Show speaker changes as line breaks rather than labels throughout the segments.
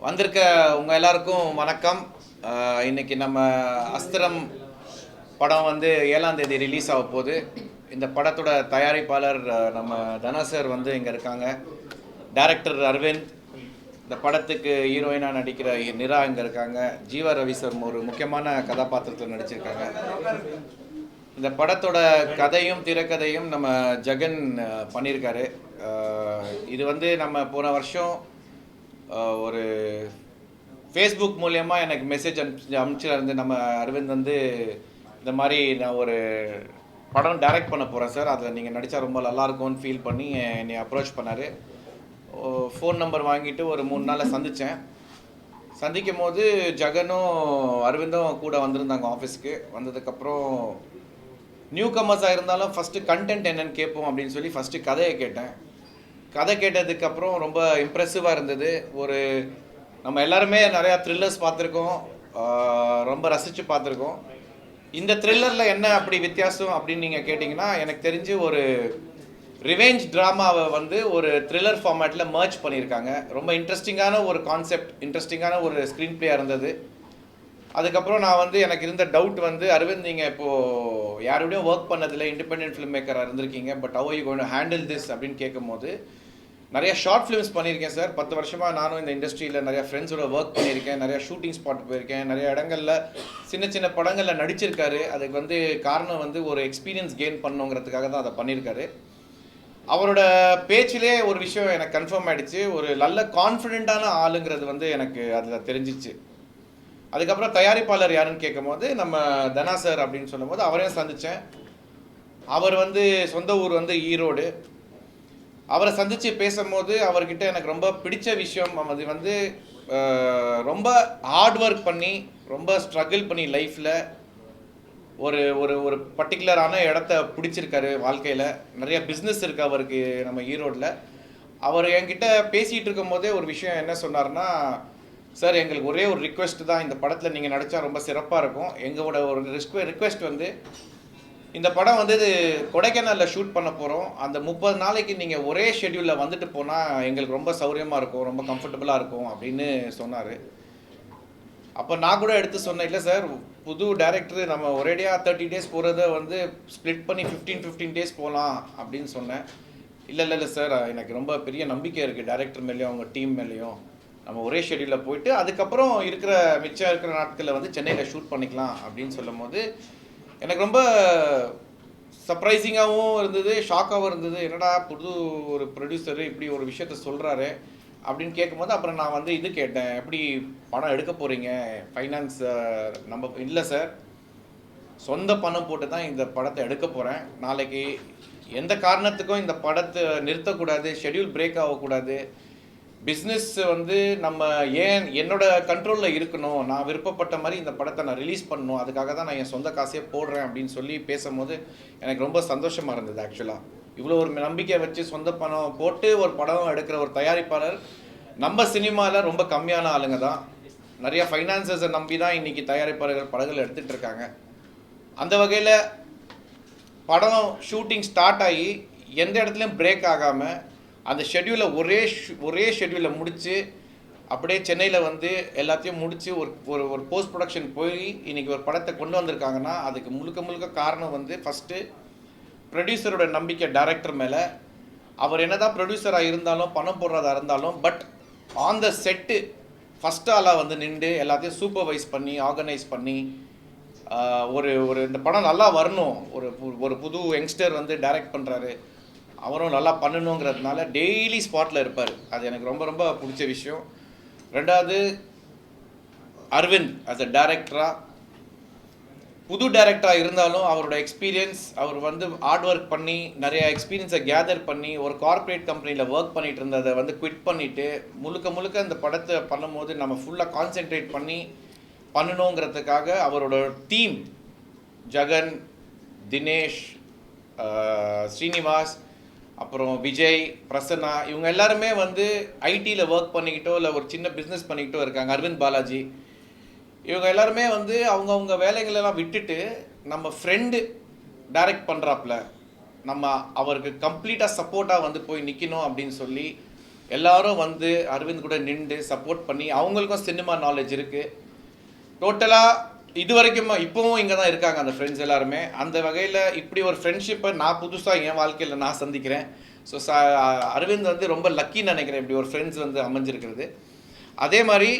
வந்திருக்க உங்கள் எல்லாருக்கும் வணக்கம். இன்னைக்கு நம்ம அஸ்திரம் படம் வந்து 7ஆம் தேதி ரிலீஸ் ஆக போகுது. இந்த படத்தோட தயாரிப்பாளர் நம்ம தனா சார் வந்து இங்கே இருக்காங்க. டைரக்டர் அரவிந்த், இந்த படத்துக்கு ஹீரோயினாக நடிக்கிற நிரா இங்கே இருக்காங்க. ஜீவா ரவி சார் ஒரு முக்கியமான கதாபாத்திரத்தில் நடிச்சிருக்காங்க. இந்த படத்தோட கதையும் திரைக்கதையும் நம்ம ஜெகன் பண்ணியிருக்காரு. இது வந்து நம்ம போன வருஷம் ஒரு ஃபேஸ்புக் மூலயமா எனக்கு மெசேஜ் அனுப்பிச்சிருந்து நம்ம அரவிந்த் வந்து இந்த மாதிரி நான் ஒரு படம் டைரக்ட் பண்ண போகிறேன் சார், அதில் நீங்கள் நடித்தா ரொம்ப நல்லாயிருக்கும்னு ஃபீல் பண்ணி என்னை அப்ரோச் பண்ணார். ஃபோன் நம்பர் வாங்கிட்டு ஒரு 3 நாளில் சந்தித்தேன். சந்திக்கும் போது ஜெகனும் அரவிந்தும் கூட வந்திருந்தாங்க ஆஃபீஸ்க்கு. வந்ததுக்கப்புறம் நியூ கமர்ஸாக இருந்தாலும் ஃபஸ்ட்டு கண்டென்ட் என்னென்னு கேட்போம் அப்படின்னு சொல்லி ஃபஸ்ட்டு கதையை கேட்டேன். கதை கேட்டதுக்கப்புறம் ரொம்ப இம்ப்ரெசிவாக இருந்தது. நம்ம எல்லாருமே நிறையா த்ரில்லர்ஸ் பார்த்துருக்கோம், ரொம்ப ரசித்து பார்த்துருக்கோம். இந்த த்ரில்லரில் என்ன அப்படி வித்தியாசம் அப்படின்னு நீங்கள் கேட்டிங்கன்னா, எனக்கு தெரிஞ்சு ஒரு ரிவெஞ்ச் ட்ராமாவை வந்து ஒரு த்ரில்லர் ஃபார்மேட்டில் மர்ஜ் பண்ணியிருக்காங்க. ரொம்ப இன்ட்ரெஸ்டிங்கான ஒரு கான்செப்ட், இன்ட்ரெஸ்டிங்கான ஒரு ஸ்க்ரீன் பிளேயாக இருந்தது. அதுக்கப்புறம் நான் வந்து எனக்கு இருந்த டவுட் வந்து, அரவிந்த் நீங்கள் இப்போது யாரோடையும் ஒர்க் பண்ணதில்லை, இண்டிபெண்டன்ட் ஃபிலிம் மேக்கராக இருந்திருக்கீங்க, but how you going to handle this அப்படின்னு கேட்கும்போது, நிறைய ஷார்ட் ஃபிலிம்ஸ் பண்ணியிருக்கேன் சார். 10 வருஷமாக நானும் இந்த இண்டஸ்ட்ரியில் நிறையா ஃப்ரெண்ட்ஸோட ஒர்க் பண்ணியிருக்கேன், நிறையா ஷூட்டிங் ஸ்பாட் போயிருக்கேன், நிறைய இடங்களில் சின்ன சின்ன படங்களில் நடிச்சிருக்காரு. அதுக்கு வந்து காரணம் வந்து ஒரு எக்ஸ்பீரியன்ஸ் கெயின் பண்ணுங்கிறதுக்காக தான் அதை பண்ணியிருக்காரு. அவரோட பேச்சிலே ஒரு விஷயம் எனக்கு கன்ஃபார்ம் ஆகிடுச்சு, ஒரு நல்ல கான்ஃபிடென்ட்டான ஆளுங்கிறது வந்து எனக்கு அதில் தெரிஞ்சிச்சு. அதுக்கப்புறம் தயாரிப்பாளர் யாருன்னு கேட்கும் போது நம்ம தனா சார் அப்படின்னு சொல்லும்போது அவரையும் சந்தித்தேன். அவர் வந்து சொந்த ஊர் வந்து ஈரோடு. அவரை சந்தித்து பேசும்போது அவர்கிட்ட எனக்கு ரொம்ப பிடிச்ச விஷயம், அது வந்து ரொம்ப ஹார்ட் ஒர்க் பண்ணி, ரொம்ப ஸ்ட்ரகிள் பண்ணி லைஃப்பில் ஒரு ஒரு ஒரு பர்டிகுலரான இடத்த பிடிச்சிருக்காரு வாழ்க்கையில். நிறைய பிஸ்னஸ் இருக்குது அவருக்கு நம்ம ஈரோடில். அவர் என்கிட்ட பேசிகிட்டு இருக்கும் போதே ஒரு விஷயம் என்ன சொன்னார்னா, சார் எங்களுக்கு ஒரே ஒரு ரிக்வெஸ்ட் தான், இந்த படத்தில் நீங்கள் நடித்தா ரொம்ப சிறப்பாக இருக்கும். எங்களோட ஒரு ரிக்வெஸ்ட் வந்து, இந்த படம் வந்து கொடைக்கானலில் ஷூட் பண்ண போகிறோம். அந்த 30 நாளைக்கு நீங்கள் ஒரே ஷெட்யூலில் வந்துட்டு போனால் எங்களுக்கு ரொம்ப சௌரியமாக இருக்கும், ரொம்ப கம்ஃபர்டபுளாக இருக்கும் அப்படின்னு சொன்னார். அப்போ நான் கூட எடுத்து சொன்னேன், இல்லை சார், புது டைரக்டர் நம்ம ஒரேடியாக 30 டேஸ் போகிறத வந்து ஸ்ப்ளிட் பண்ணி 15 டேஸ் போகலாம் அப்படின்னு சொன்னேன். இல்லை சார், எனக்கு ரொம்ப பெரிய நம்பிக்கை இருக்குது டைரக்டர் மேலேயும் அவங்க டீம் மேலேயும். நம்ம ஒரே ஷெட்யூலில் போயிட்டு அதுக்கப்புறம் மிச்சம் இருக்கிற நாட்களில் வந்து சென்னையில் ஷூட் பண்ணிக்கலாம் அப்படின்னு சொல்லும் போது எனக்கு ரொம்ப சர்ப்ரைசிங்காகவும் இருந்தது, ஷாக்காகவும் இருந்தது. என்னடா புது ஒரு ப்ரொடியூசரு இப்படி ஒரு விஷயத்த சொல்கிறாரு அப்படின்னு கேட்கும்போது அப்புறம் நான் வந்து இது கேட்டேன், எப்படி படம் எடுக்க போகிறீங்க, ஃபைனான்ஸ் நம்ம இல்லை சார், சொந்த பணம் போட்டு தான் இந்த படத்தை எடுக்க போகிறேன். நாளைக்கு எந்த காரணத்துக்கும் இந்த படத்தை நிறுத்தக்கூடாது, ஷெட்யூல் பிரேக் ஆகக்கூடாது. பிஸ்னஸ் வந்து நம்ம என்னோட கண்ட்ரோலில் இருக்கணும், நான் விருப்பப்பட்ட மாதிரி இந்த படத்தை நான் ரிலீஸ் பண்ணணும், அதுக்காக தான் நான் என் சொந்த காசையே போடுறேன் அப்படின்னு சொல்லி பேசும்போது எனக்கு ரொம்ப சந்தோஷமாக இருந்தது. ஆக்சுவலாக இவ்வளோ ஒரு நம்பிக்கை வச்சு சொந்த பணம் போட்டு ஒரு படம் எடுக்கிற ஒரு தயாரிப்பாளர் நம்ம சினிமாவில் ரொம்ப கம்மியான ஆளுங்க தான். நிறைய ஃபைனான்சஸை நம்பி தான் இன்றைக்கி தயாரிப்பாளர்கள் படங்கள் எடுத்துகிட்டு இருக்காங்க. அந்த வகையில் படம் ஷூட்டிங் ஸ்டார்ட் ஆகி எந்த இடத்துலையும் பிரேக் ஆகாமல் அந்த ஷெட்யூலை ஒரே ஷெட்யூலில் முடித்து அப்படியே சென்னையில் வந்து எல்லாத்தையும் முடித்து ஒரு போஸ்ட் ப்ரொடக்ஷன் போய் இன்றைக்கி ஒரு படத்தை கொண்டு வந்திருக்காங்கன்னா அதுக்கு முழுக்க காரணம் வந்து ஃபஸ்ட்டு ப்ரொடியூசரோட நம்பிக்கை டைரக்டர் மேலே. அவர் என்ன தான் ப்ரொடியூசராக இருந்தாலும் பணம் போடுறதா இருந்தாலும், but on the set first ஆளாக வந்து நின்று எல்லாத்தையும் சூப்பர்வைஸ் பண்ணி ஆர்கனைஸ் பண்ணி ஒரு இந்த படம் நல்லா வரணும், ஒரு புது யங்ஸ்டர் வந்து டைரக்ட் பண்ணுறாரு, அவரும் நல்லா பண்ணணுங்கிறதுனால டெய்லி ஸ்பாட்டில் இருப்பார். அது எனக்கு ரொம்ப ரொம்ப பிடிச்ச விஷயம். ரெண்டாவது, அரவிந்த் ஆஸ் அ டைரக்டராக, புது டைரக்டராக இருந்தாலும் அவரோட எக்ஸ்பீரியன்ஸ், அவர் வந்து ஹார்ட் ஒர்க் பண்ணி நிறைய எக்ஸ்பீரியன்ஸை கேதர் பண்ணி ஒரு கார்ப்பரேட் கம்பெனியில் ஒர்க் பண்ணிகிட்டு இருந்ததை வந்து குவிட் பண்ணிவிட்டு முழுக்க இந்த படத்தை பண்ணும்போது நம்ம ஃபுல்லாக கான்சென்ட்ரேட் பண்ணி பண்ணணுங்கிறதுக்காக அவரோட டீம் ஜெகன், தினேஷ், ஸ்ரீனிவாஸ், அப்புறம் விஜய், பிரசன்னா, இவங்க எல்லாருமே வந்து ஐடியில் ஒர்க் பண்ணிக்கிட்டோ இல்லை ஒரு சின்ன பிஸ்னஸ் பண்ணிக்கிட்டோ இருக்காங்க. அரவிந்த் பாலாஜி, இவங்க எல்லாருமே வந்து அவங்கவுங்க வேலைகளெல்லாம் விட்டுட்டு நம்ம ஃப்ரெண்டு டைரக்ட் பண்ணுறாப்புல நம்ம அவருக்கு கம்ப்ளீட்டாக சப்போர்ட்டாக வந்து போய் நிற்கணும் அப்படின்னு சொல்லி எல்லாரும் வந்து அரவிந்த் கூட நின்று சப்போர்ட் பண்ணி அவங்களுக்கும் சினிமா நாலேஜ் இருக்குது. டோட்டலாக இது வரைக்கும் இப்போவும் இங்கே தான் இருக்காங்க அந்த ஃப்ரெண்ட்ஸ் எல்லாருமே. அந்த வகையில் இப்படி ஒரு ஃப்ரெண்ட்ஷிப்பை நான் புதுசாக என் வாழ்க்கையில் நான் சந்திக்கிறேன். ஸோ அரவிந்த் வந்து ரொம்ப லக்கின்னு நினைக்கிறேன் இப்படி ஒரு ஃப்ரெண்ட்ஸ் வந்து அமைஞ்சிருக்கிறது. அதே மாதிரி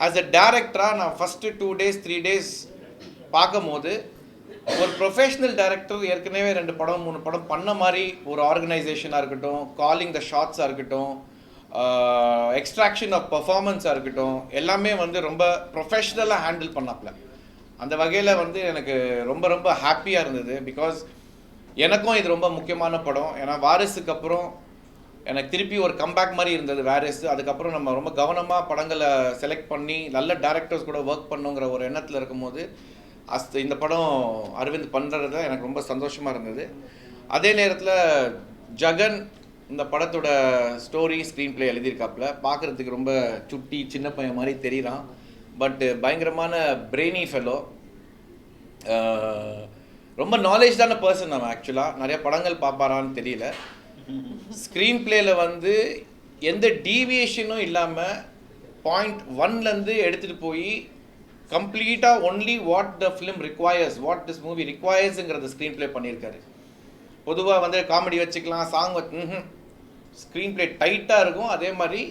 ஆஸ் அ டேரக்டராக நான் ஃபஸ்ட்டு 2 days 3 days பார்க்கும் போது ஒரு ப்ரொஃபஷ்னல் டைரக்டர் ஏற்கனவே 2 படம் 3 படம் பண்ண மாதிரி ஒரு ஆர்கனைசேஷனாக இருக்கட்டும், காலிங் த ஷாட்ஸாக இருக்கட்டும், எக்ஸ்ட்ராக்ஷன் ஆஃப் பர்ஃபார்மன்ஸாக இருக்கட்டும், எல்லாமே வந்து ரொம்ப ப்ரொஃபஷ்னலாக ஹேண்டில் பண்ணாப்புல. அந்த வகையில் வந்து எனக்கு ரொம்ப ரொம்ப ஹாப்பியாக இருந்தது. பிகாஸ் எனக்கும் இது ரொம்ப முக்கியமான படம். ஏன்னா வாரிசுக்கு அப்புறம் எனக்கு திருப்பி ஒரு கம்பேக் மாதிரி இருந்தது வாரிசு. அதுக்கப்புறம் நம்ம ரொம்ப கவனமாக படங்களை செலக்ட் பண்ணி நல்ல டேரக்டர்ஸ் கூட ஒர்க் பண்ணுங்கிற ஒரு எண்ணத்தில் இருக்கும்போது இந்த படம் அரவிந்த் பண்ணுறதுல எனக்கு ரொம்ப சந்தோஷமாக இருந்தது. அதே நேரத்தில் ஜகன் இந்த படத்தோட ஸ்டோரி ஸ்க்ரீன் பிளே எழுதியிருக்காப்புல. பார்க்குறதுக்கு ரொம்ப சுட்டி சின்ன பையன் மாதிரி தெரியுறான். பட்டு பயங்கரமான பிரெய்னி ஃபெலோ, ரொம்ப நாலேஜான பர்சன். அவன் ஆக்சுவலாக நிறைய படங்கள் பார்ப்பாரான்னு தெரியல. ஸ்க்ரீன் பிளேயில் வந்து எந்த டீவியேஷனும் இல்லாமல் பாயிண்ட் 1லேருந்து எடுத்துகிட்டு போய் கம்ப்ளீட்டாக only what the film requires, what this movie ரிக்வயர்ஸுங்கிறத ஸ்க்ரீன் பிளே பண்ணியிருக்காரு. பொதுவாக வந்து காமெடி வச்சுக்கலாம், சாங் ஸ்க்ரீன் பிளே டைட்டாக இருக்கும். அதே மாதிரி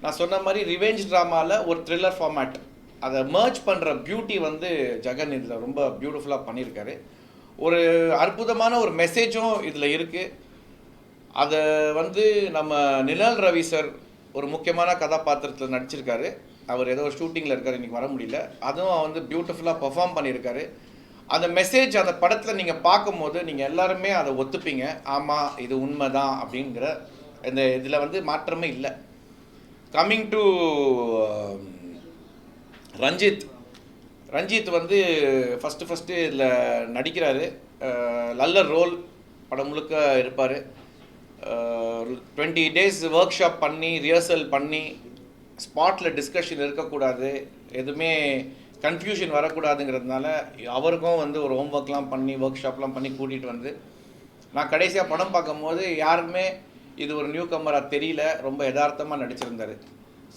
நான் சொன்ன மாதிரி ரிவெஞ்ச் ட்ராமாவில் ஒரு த்ரில்லர் ஃபார்மேட் அதை மர்ஜ் பண்ணுற பியூட்டி வந்து ஜகன் இதில் ரொம்ப பியூட்டிஃபுல்லாக பண்ணியிருக்காரு. ஒரு அற்புதமான ஒரு மெசேஜும் இதில் இருக்குது. அதை வந்து நம்ம நிழல் ரவி சார் ஒரு முக்கியமான கதாபாத்திரத்தில் நடிச்சிருக்காரு. அவர் ஏதோ ஒரு ஷூட்டிங்கில் இருக்கார், இன்றைக்கி வர முடியல. அதுவும் வந்து பியூட்டிஃபுல்லாக பெர்ஃபார்ம் பண்ணியிருக்காரு. அந்த மெசேஜ் அந்த படத்தில் நீங்கள் பார்க்கும்போது நீங்கள் எல்லாருமே அதை ஒத்துப்பீங்க. ஆமாம், இது உண்மை தான் அப்படிங்கிற இந்த இதில் வந்து மாற்றமே இல்லை. கம்மிங் டு ரஞ்சித் வந்து ஃபஸ்ட்டு இதில் நடிக்கிறாரு. நல்ல ரோல் படம் முழுக்க இருப்பார். 20 days ஒர்க் ஷாப் பண்ணி ரிஹர்சல் பண்ணி ஸ்பாட்டில் டிஸ்கஷன் இருக்கக்கூடாது, எதுவுமே கன்ஃபியூஷன் வரக்கூடாதுங்கிறதுனால அவருக்கும் வந்து ஒரு ஹோம்ஒர்க்லாம் பண்ணி ஒர்க் ஷாப்லாம் பண்ணி கூட்டிகிட்டு வந்து நான் கடைசியாக படம் பார்க்கும்போது யாருக்குமே இது ஒரு நியூ கம்மராக தெரியல, ரொம்ப யதார்த்தமாக நடிச்சிருந்தார்.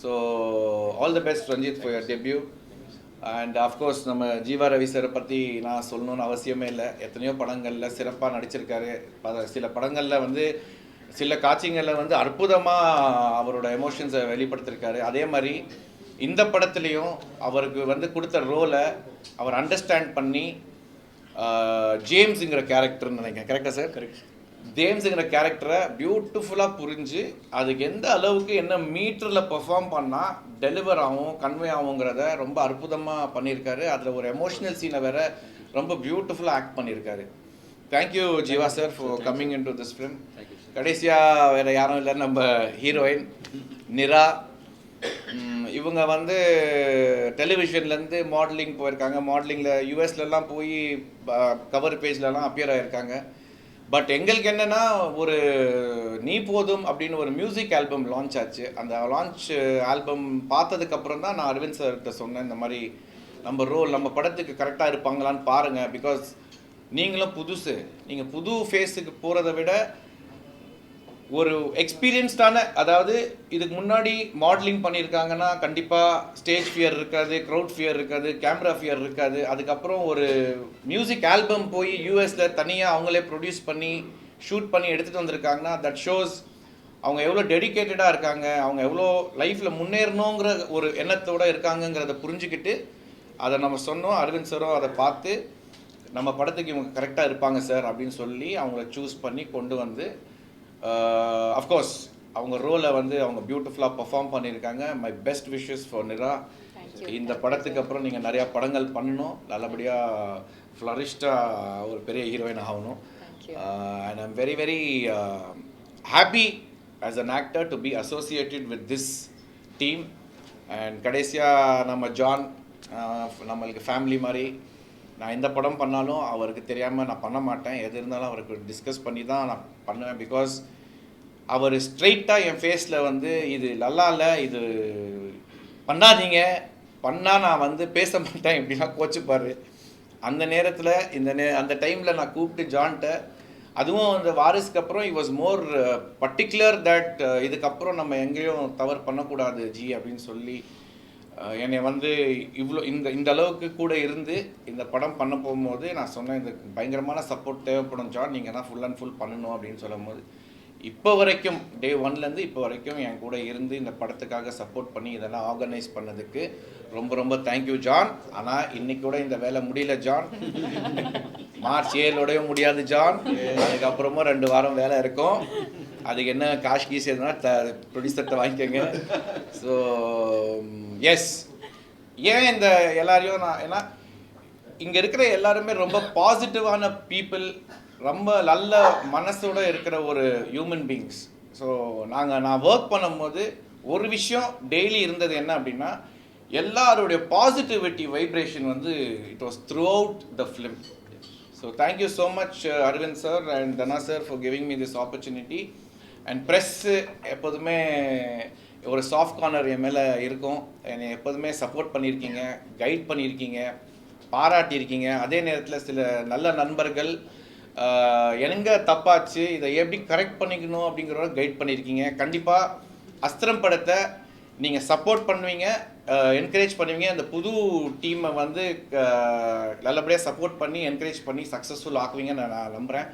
So all the best Ranjith for your debut. And of course நம்ம ஜீவா ரவி சாரை பற்றி நான் சொல்லணும்னு அவசியமே இல்லை. எத்தனையோ படங்களில் சிறப்பாக நடிச்சிருக்காரு. சில படங்களில் வந்து சில காட்சிகளில் வந்து அற்புதமாக அவரோட எமோஷன்ஸை வெளிப்படுத்திருக்காரு. அதே மாதிரி இந்த படத்துலேயும் அவருக்கு வந்து கொடுத்த ரோலை அவர் அண்டர்ஸ்டாண்ட் பண்ணி ஜேம்ஸுங்கிற கேரக்டர்னு நினைக்கிறேன், கரெக்டாக சார்? கரெக்ட். ஜேம்ஸுங்கிற கேரக்டரை பியூட்டிஃபுல்லாக புரிஞ்சு அதுக்கு எந்த அளவுக்கு என்ன மீட்டரில் பெர்ஃபார்ம் பண்ணால் டெலிவர் ஆகும், கன்வே ஆகுங்கிறத ரொம்ப அற்புதமாக பண்ணியிருக்காரு. அதில் ஒரு எமோஷ்னல் சீனை வேற ரொம்ப பியூட்டிஃபுல்லாக ஆக்ட் பண்ணியிருக்காரு. Thank you Jeeva sir for coming in to this film. கடைசியாக வேறு யாரும் இல்லை, நம்ம ஹீரோயின் நிரா. இவங்க வந்து டெலிவிஷன்லேருந்து மாடலிங் போயிருக்காங்க. மாடலிங்கில் யூஎஸ்லலாம் போய் கவர் பேஜ்லலாம் அப்பியர் ஆகியிருக்காங்க. பட் எங்களுக்கு என்னென்னா ஒரு நீ போதும் அப்படின்னு ஒரு மியூசிக் ஆல்பம் லான்ச் ஆச்சு. அந்த லான்ச் ஆல்பம் பார்த்ததுக்கப்புறம் தான் நான் அரவிந்த் சார்கிட்ட சொன்னேன், இந்த மாதிரி நம்ம படத்துக்கு கரெக்டாக இருப்பாங்களான்னு பாருங்கள். பிகாஸ் நீங்களும் புதுசு, நீங்கள் புது ஃபேஸுக்கு போகிறத விட ஒரு எக்ஸ்பீரியன்ஸ்டான, அதாவது இதுக்கு முன்னாடி மாடலிங் பண்ணியிருக்காங்கன்னா கண்டிப்பாக ஸ்டேஜ் ஃபியர் இருக்காது, க்ரௌட் ஃபியர் இருக்காது, கேமரா ஃபியர் இருக்காது. அதுக்கப்புறம் ஒரு மியூசிக் ஆல்பம் போய் யூஎஸில் தனியாக அவங்களே ப்ரொடியூஸ் பண்ணி ஷூட் பண்ணி எடுத்துகிட்டு வந்திருக்காங்கன்னா தட் ஷோஸ் அவங்க எவ்வளோ டெடிக்கேட்டடாக இருக்காங்க, அவங்க எவ்வளோ லைஃப்பில் முன்னேறணுங்கிற ஒரு எண்ணத்தோடு இருக்காங்கங்கிறத புரிஞ்சுக்கிட்டு அதை நம்ம சொன்னோம். அரவிந்த் சாரும் அதை பார்த்து நம்ம படத்துக்கு இவங்க கரெக்டாக இருப்பாங்க சார் அப்படின்னு சொல்லி அவங்கள சூஸ் பண்ணி கொண்டு வந்து அஃப்கோர்ஸ் அவங்க ரோலை வந்து அவங்க பியூட்டிஃபுல்லாக பர்ஃபார்ம் பண்ணியிருக்காங்க. My best wishes for Nira. இந்த படத்துக்கு அப்புறம் நீங்கள் நிறையா படங்கள் பண்ணணும், நல்லபடியாக ஃப்ளரிஷ்டாக ஒரு பெரிய ஹீரோயின் ஆகணும். And I'm very very happy as an actor to be associated with this team. And கடைசியாக நம்ம ஜான் நம்மளுக்கு ஃபேமிலி மாதிரி. நான் எந்த படம் பண்ணாலும் அவருக்கு தெரியாமல் நான் பண்ண மாட்டேன். எது இருந்தாலும் அவருக்கு டிஸ்கஸ் பண்ணி தான் நான் பண்ணுவேன். பிகாஸ் அவர் ஸ்ட்ரெயிட்டாக என் ஃபேஸில் வந்து இது நல்லா இல்லை, இது பண்ணாதீங்க, பண்ணால் நான் வந்து பேச மாட்டேன் இப்படிலாம் கோச்சுப்பார். அந்த நேரத்தில் அந்த டைமில் நான் கூப்பிட்டு ஜான்கிட்ட அதுவும் அந்த வாரிசுக்கு அப்புறம் வாஸ் மோர் பர்டிகுலர் தட் இதுக்கப்புறம் நம்ம எங்கேயும் தவறு பண்ணக்கூடாது ஜி அப்படின்னு சொல்லி என்னை வந்து இவ்வளோ இந்த அளவுக்கு கூட இருந்து இந்த படம் பண்ண போகும்போது நான் சொன்னேன், இதுக்கு பயங்கரமான சப்போர்ட் தேவைப்படும் ஜான், நீங்கள் தான் ஃபுல் அண்ட் ஃபுல் பண்ணணும் அப்படின்னு சொல்லும் போது இப்போ வரைக்கும் டே ஒன்லேருந்து இப்போ வரைக்கும் என் கூட இருந்து இந்த படத்துக்காக சப்போர்ட் பண்ணி இதெல்லாம் ஆர்கனைஸ் பண்ணதுக்கு ரொம்ப ரொம்ப தேங்க்யூ ஜான். ஆனால் இன்னைக்கு கூட இந்த வேலை முடியல ஜான், மார்ச் 7 முடியாது ஜான், அதுக்கப்புறமா 2 வாரம் வேலை இருக்கும். அதுக்கு என்ன காஷ் கீஸ் எதுனா ப்ரொடியூசர்கிட்ட வாங்கிக்கோங்க. ஸோ எஸ், ஏன் இந்த எல்லாரையும் நான் ஏன்னா இங்கே இருக்கிற எல்லாருமே ரொம்ப பாசிட்டிவான பீப்புள், ரொம்ப நல்ல மனசோடு இருக்கிற ஒரு ஹியூமன் பீயிங்ஸ். ஸோ நான் ஒர்க் பண்ணும்போது ஒரு விஷயம் டெய்லி இருந்தது என்ன அப்படின்னா, எல்லாருடைய பாசிட்டிவிட்டி வைப்ரேஷன் வந்து it was throughout the film. So thank you so much Aravind sir and Dhana sir for giving me this opportunity. And press எப்போதுமே ஒரு சாஃப்ட் கார்னர் என் மேலே இருக்கும். என்னை எப்போதுமே சப்போர்ட் பண்ணியிருக்கீங்க, கைட் பண்ணியிருக்கீங்க, பாராட்டியிருக்கீங்க. அதே நேரத்தில் சில நல்ல நண்பர்கள் எங்க தப்பாச்சு, இதை எப்படி கரெக்ட் பண்ணிக்கணும் அப்படிங்கிறத கைட் பண்ணியிருக்கீங்க. கண்டிப்பாக அஸ்திரம் படத்தை நீங்கள் சப்போர்ட் பண்ணுவீங்க, என்கரேஜ் பண்ணுவீங்க. அந்த புது டீமை வந்து நல்லபடியாக சப்போர்ட் பண்ணி என்கரேஜ் பண்ணி சக்ஸஸ்ஃபுல் ஆக்குவீங்கன்னு நான் நம்புகிறேன்.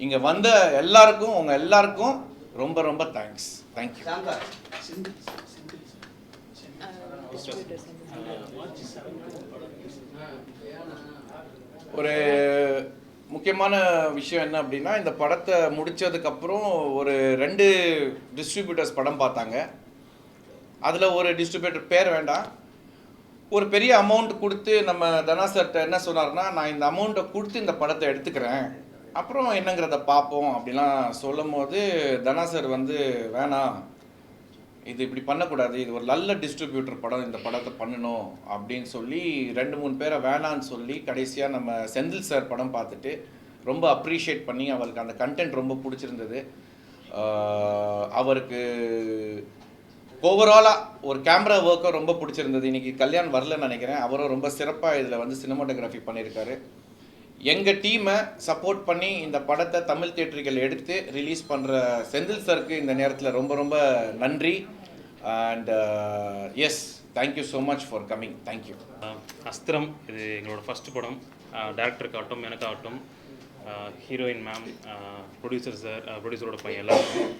இங்கே வந்த எல்லாருக்கும், உங்கள் எல்லாருக்கும் ரொம்ப ரொம்ப தேங்க்ஸ். தேங்க்யூ. ஒரு முக்கியமான விஷயம் என்ன அப்படின்னா, இந்த படத்தை முடித்ததுக்கப்புறம் ஒரு 2 டிஸ்ட்ரிபியூட்டர்ஸ் படம் பார்த்தாங்க. அதில் ஒரு டிஸ்ட்ரிபியூட்டர் பேர் வேண்டாம், ஒரு பெரிய அமௌண்ட் கொடுத்து நம்ம தனா சார்கிட்ட என்ன சொன்னார்னா, நான் இந்த அமௌண்ட்டை கொடுத்து இந்த படத்தை எடுத்துக்கிறேன், அப்புறம் என்னங்கிறத பார்ப்போம் அப்படிலாம் சொல்லும் போது தனா சார் வந்து வேணாம், இது இப்படி பண்ணக்கூடாது, இது ஒரு நல்ல டிஸ்ட்ரிபியூட்டர் படம், இந்த படத்தை பண்ணணும் அப்படின்னு சொல்லி 2-3 பேரை வேணான்னு சொல்லி கடைசியாக நம்ம செந்தில் சார் படம் பார்த்துட்டு ரொம்ப அப்ரிஷியேட் பண்ணி அவருக்கு அந்த கண்டென்ட் ரொம்ப பிடிச்சிருந்தது. அவருக்கு ஓவராலாக ஒரு கேமரா ஒர்க்கும் ரொம்ப பிடிச்சிருந்தது. இன்றைக்கி கல்யாண் வரலன்னு நினைக்கிறேன், அவரும் ரொம்ப சிறப்பாக இதில் வந்து சினிமாட்டோகிராஃபி பண்ணியிருக்காரு. எங்கள் டீமை சப்போர்ட் பண்ணி இந்த படத்தை தமிழ் தியேட்டர்கள் எடுத்து ரிலீஸ் பண்ணுற செந்தில் சாருக்கு இந்த நேரத்தில் ரொம்ப ரொம்ப நன்றி. And yes, thank you so much for coming. Thank you.
Astram இது எங்களோட ஃபஸ்ட் படம். டேரக்டருக்காகட்டும், எனக்காகட்டும், ஹீரோயின் மேம், ப்ரொடியூசர் சார், ப்ரொடியூசரோட பையன் எல்லாருக்கும்.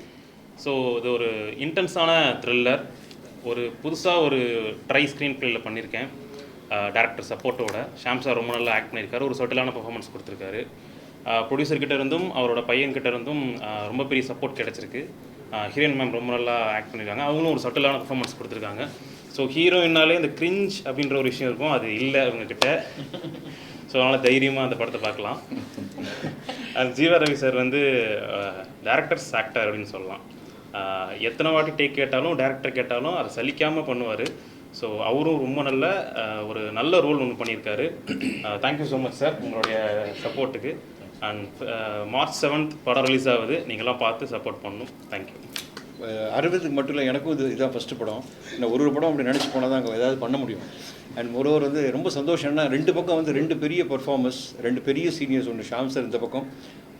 ஸோ இது ஒரு இன்டென்ஸான த்ரில்லர், ஒரு புதுசாக ஒரு ட்ரை ஸ்க்ரீன் ப்ளேயில் பண்ணியிருக்கேன். டேரக்டர் சப்போர்ட்டோட ஷாம் சார் ரொம்ப நல்லா ஆக்ட் பண்ணியிருக்காரு, ஒரு சட்டிலான பர்ஃபார்மன்ஸ் கொடுத்துருக்காரு. ப்ரொடியூசர்கிட்ட இருந்தும் அவரோட பையன்கிட்ட இருந்தும் ரொம்ப பெரிய சப்போர்ட் கிடச்சிருக்கு. ஹீரோயின் மேம் ரொம்ப நல்லா ஆக்ட் பண்ணியிருக்காங்க, அவங்களும் ஒரு சட்டிலான பர்ஃபார்மன்ஸ் கொடுத்துருக்காங்க. ஸோ ஹீரோயின்னாலே இந்த கிரிஞ்ச் அப்படின்ற ஒரு விஷயம் இருக்கும், அது இல்லை அவங்கக்கிட்ட. ஸோ அதனால் தைரியமாக அந்த படத்தை பார்க்கலாம். ஜீவா ரவி சார் வந்து டேரக்டர்ஸ் ஆக்டர் அப்படின்னு சொல்லலாம். எத்தனை வாட்டி டேக் கேட்டாலும், டேரக்டர் கேட்டாலும் அதை சலிக்காமல் பண்ணுவார். ஸோ அவரும் ரொம்ப ஒரு நல்ல ரோல் ஒன்று பண்ணியிருக்காரு. தேங்க்யூ ஸோ மச் சார் உங்களுடைய சப்போர்ட்டுக்கு. அண்ட் மார்ச் 7 படம் ரிலீஸ் ஆகுது, நீங்களாம் பார்த்து சப்போர்ட் பண்ணணும். தேங்க்யூ.
அரவிந்துக்கு மட்டும் இல்லை, எனக்கும் இதுதான் ஃபஸ்ட்டு படம். இன்னும் ஒரு படம் அப்படி நினச்சி போனால் தான் அங்கே ஏதாவது பண்ண முடியும். அண்ட் ஒருவர் வந்து ரொம்ப சந்தோஷம்னா 2 பக்கம் வந்து 2 பெரிய பர்ஃபார்மர்ஸ், 2 பெரிய சீனியர்ஸ். ஒன்று ஷாம் சார் இந்த பக்கம்,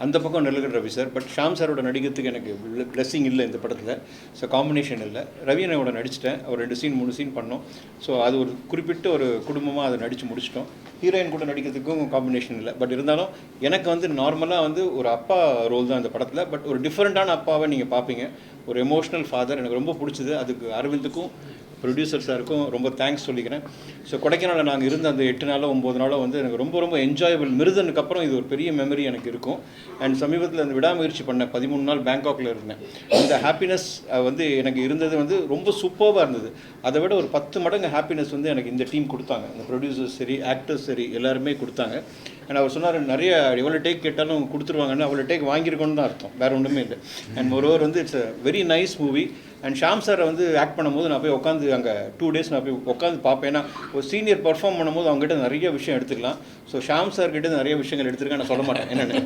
அந்த பக்கம் நெல்லுகட் ரவி சார். பட் ஷாம் சாரோட நடிக்கிறதுக்கு எனக்கு பிளெஸ்ஸிங் இல்லை இந்த படத்தில். ஸோ காம்பினேஷன் இல்லை. ரவியனோட நடிச்சிட்டேன், ஒரு 2 சீன் 3 சீன் பண்ணோம். ஸோ அது ஒரு குறிப்பிட்ட ஒரு குடும்பமாக அதை நடித்து முடிச்சிட்டோம். ஹீரோயின் கூட நடிக்கிறதுக்கும் காம்பினேஷன் இல்லை. பட் இருந்தாலும் எனக்கு வந்து நார்மலாக வந்து ஒரு அப்பா ரோல் தான் இந்த படத்தில். பட் ஒரு டிஃப்ரெண்ட்டான அப்பாவை நீங்கள் பார்ப்பீங்க, ஒரு எமோஷ்னல் ஃபாதர். எனக்கு ரொம்ப பிடிச்சது. அதுக்கு அரவிந்துக்கும் ப்ரொடியூசர் சாருக்கும் ரொம்ப தேங்க்ஸ் சொல்லிக்கிறேன். ஸோ கொடைக்கானலில் நாங்கள் இருந்த அந்த 8 நாளோ 9 நாளோ வந்து எனக்கு ரொம்ப என்ஜாயபிள். மிருதனுக்கு அப்புறம் இது ஒரு பெரிய மெமரி எனக்கு இருக்கும். அண்ட் சமீபத்தில் அந்த விடாமுயற்சி பண்ண 13 நாள் பேங்காக்கில் இருந்தேன். அந்த ஹாப்பினஸ் வந்து எனக்கு இருந்தது வந்து ரொம்ப சூப்பராக இருந்தது. அதை விட ஒரு 10 மடங்கு ஹாப்பினஸ் வந்து எனக்கு இந்த டீம் கொடுத்தாங்க. அந்த ப்ரொடியூசர்ஸ் சரி, ஆக்டர்ஸ் சரி, எல்லாருமே கொடுத்தாங்க. அண்ட் அவர் சொன்னார், நிறைய எவ்வளோ டேக் கேட்டாலும் கொடுத்துருவாங்கன்னு. அவ்வளோ டேக் வாங்கியிருக்கோன்னு தான் அர்த்தம், வேறு ஒன்றுமே இல்லை. அண்ட் மொரோவர் வந்து it's a very nice movie. And Shaam சாரை வந்து ஆக்ட் பண்ணும்போது நான் போய் உட்காந்து அங்கே 2 days நான் போய் உட்காந்து பார்ப்பேன். ஏன்னா ஒரு சீனியர் பர்ஃபார்ம் பண்ணும்போது அவங்ககிட்ட நிறைய விஷயம் எடுத்துக்கலாம். ஸோ ஷாம் சார்கிட்ட நிறைய விஷயங்கள் எடுத்திருக்கேன். நான் சொல்ல மாட்டேன் என்னென்னு,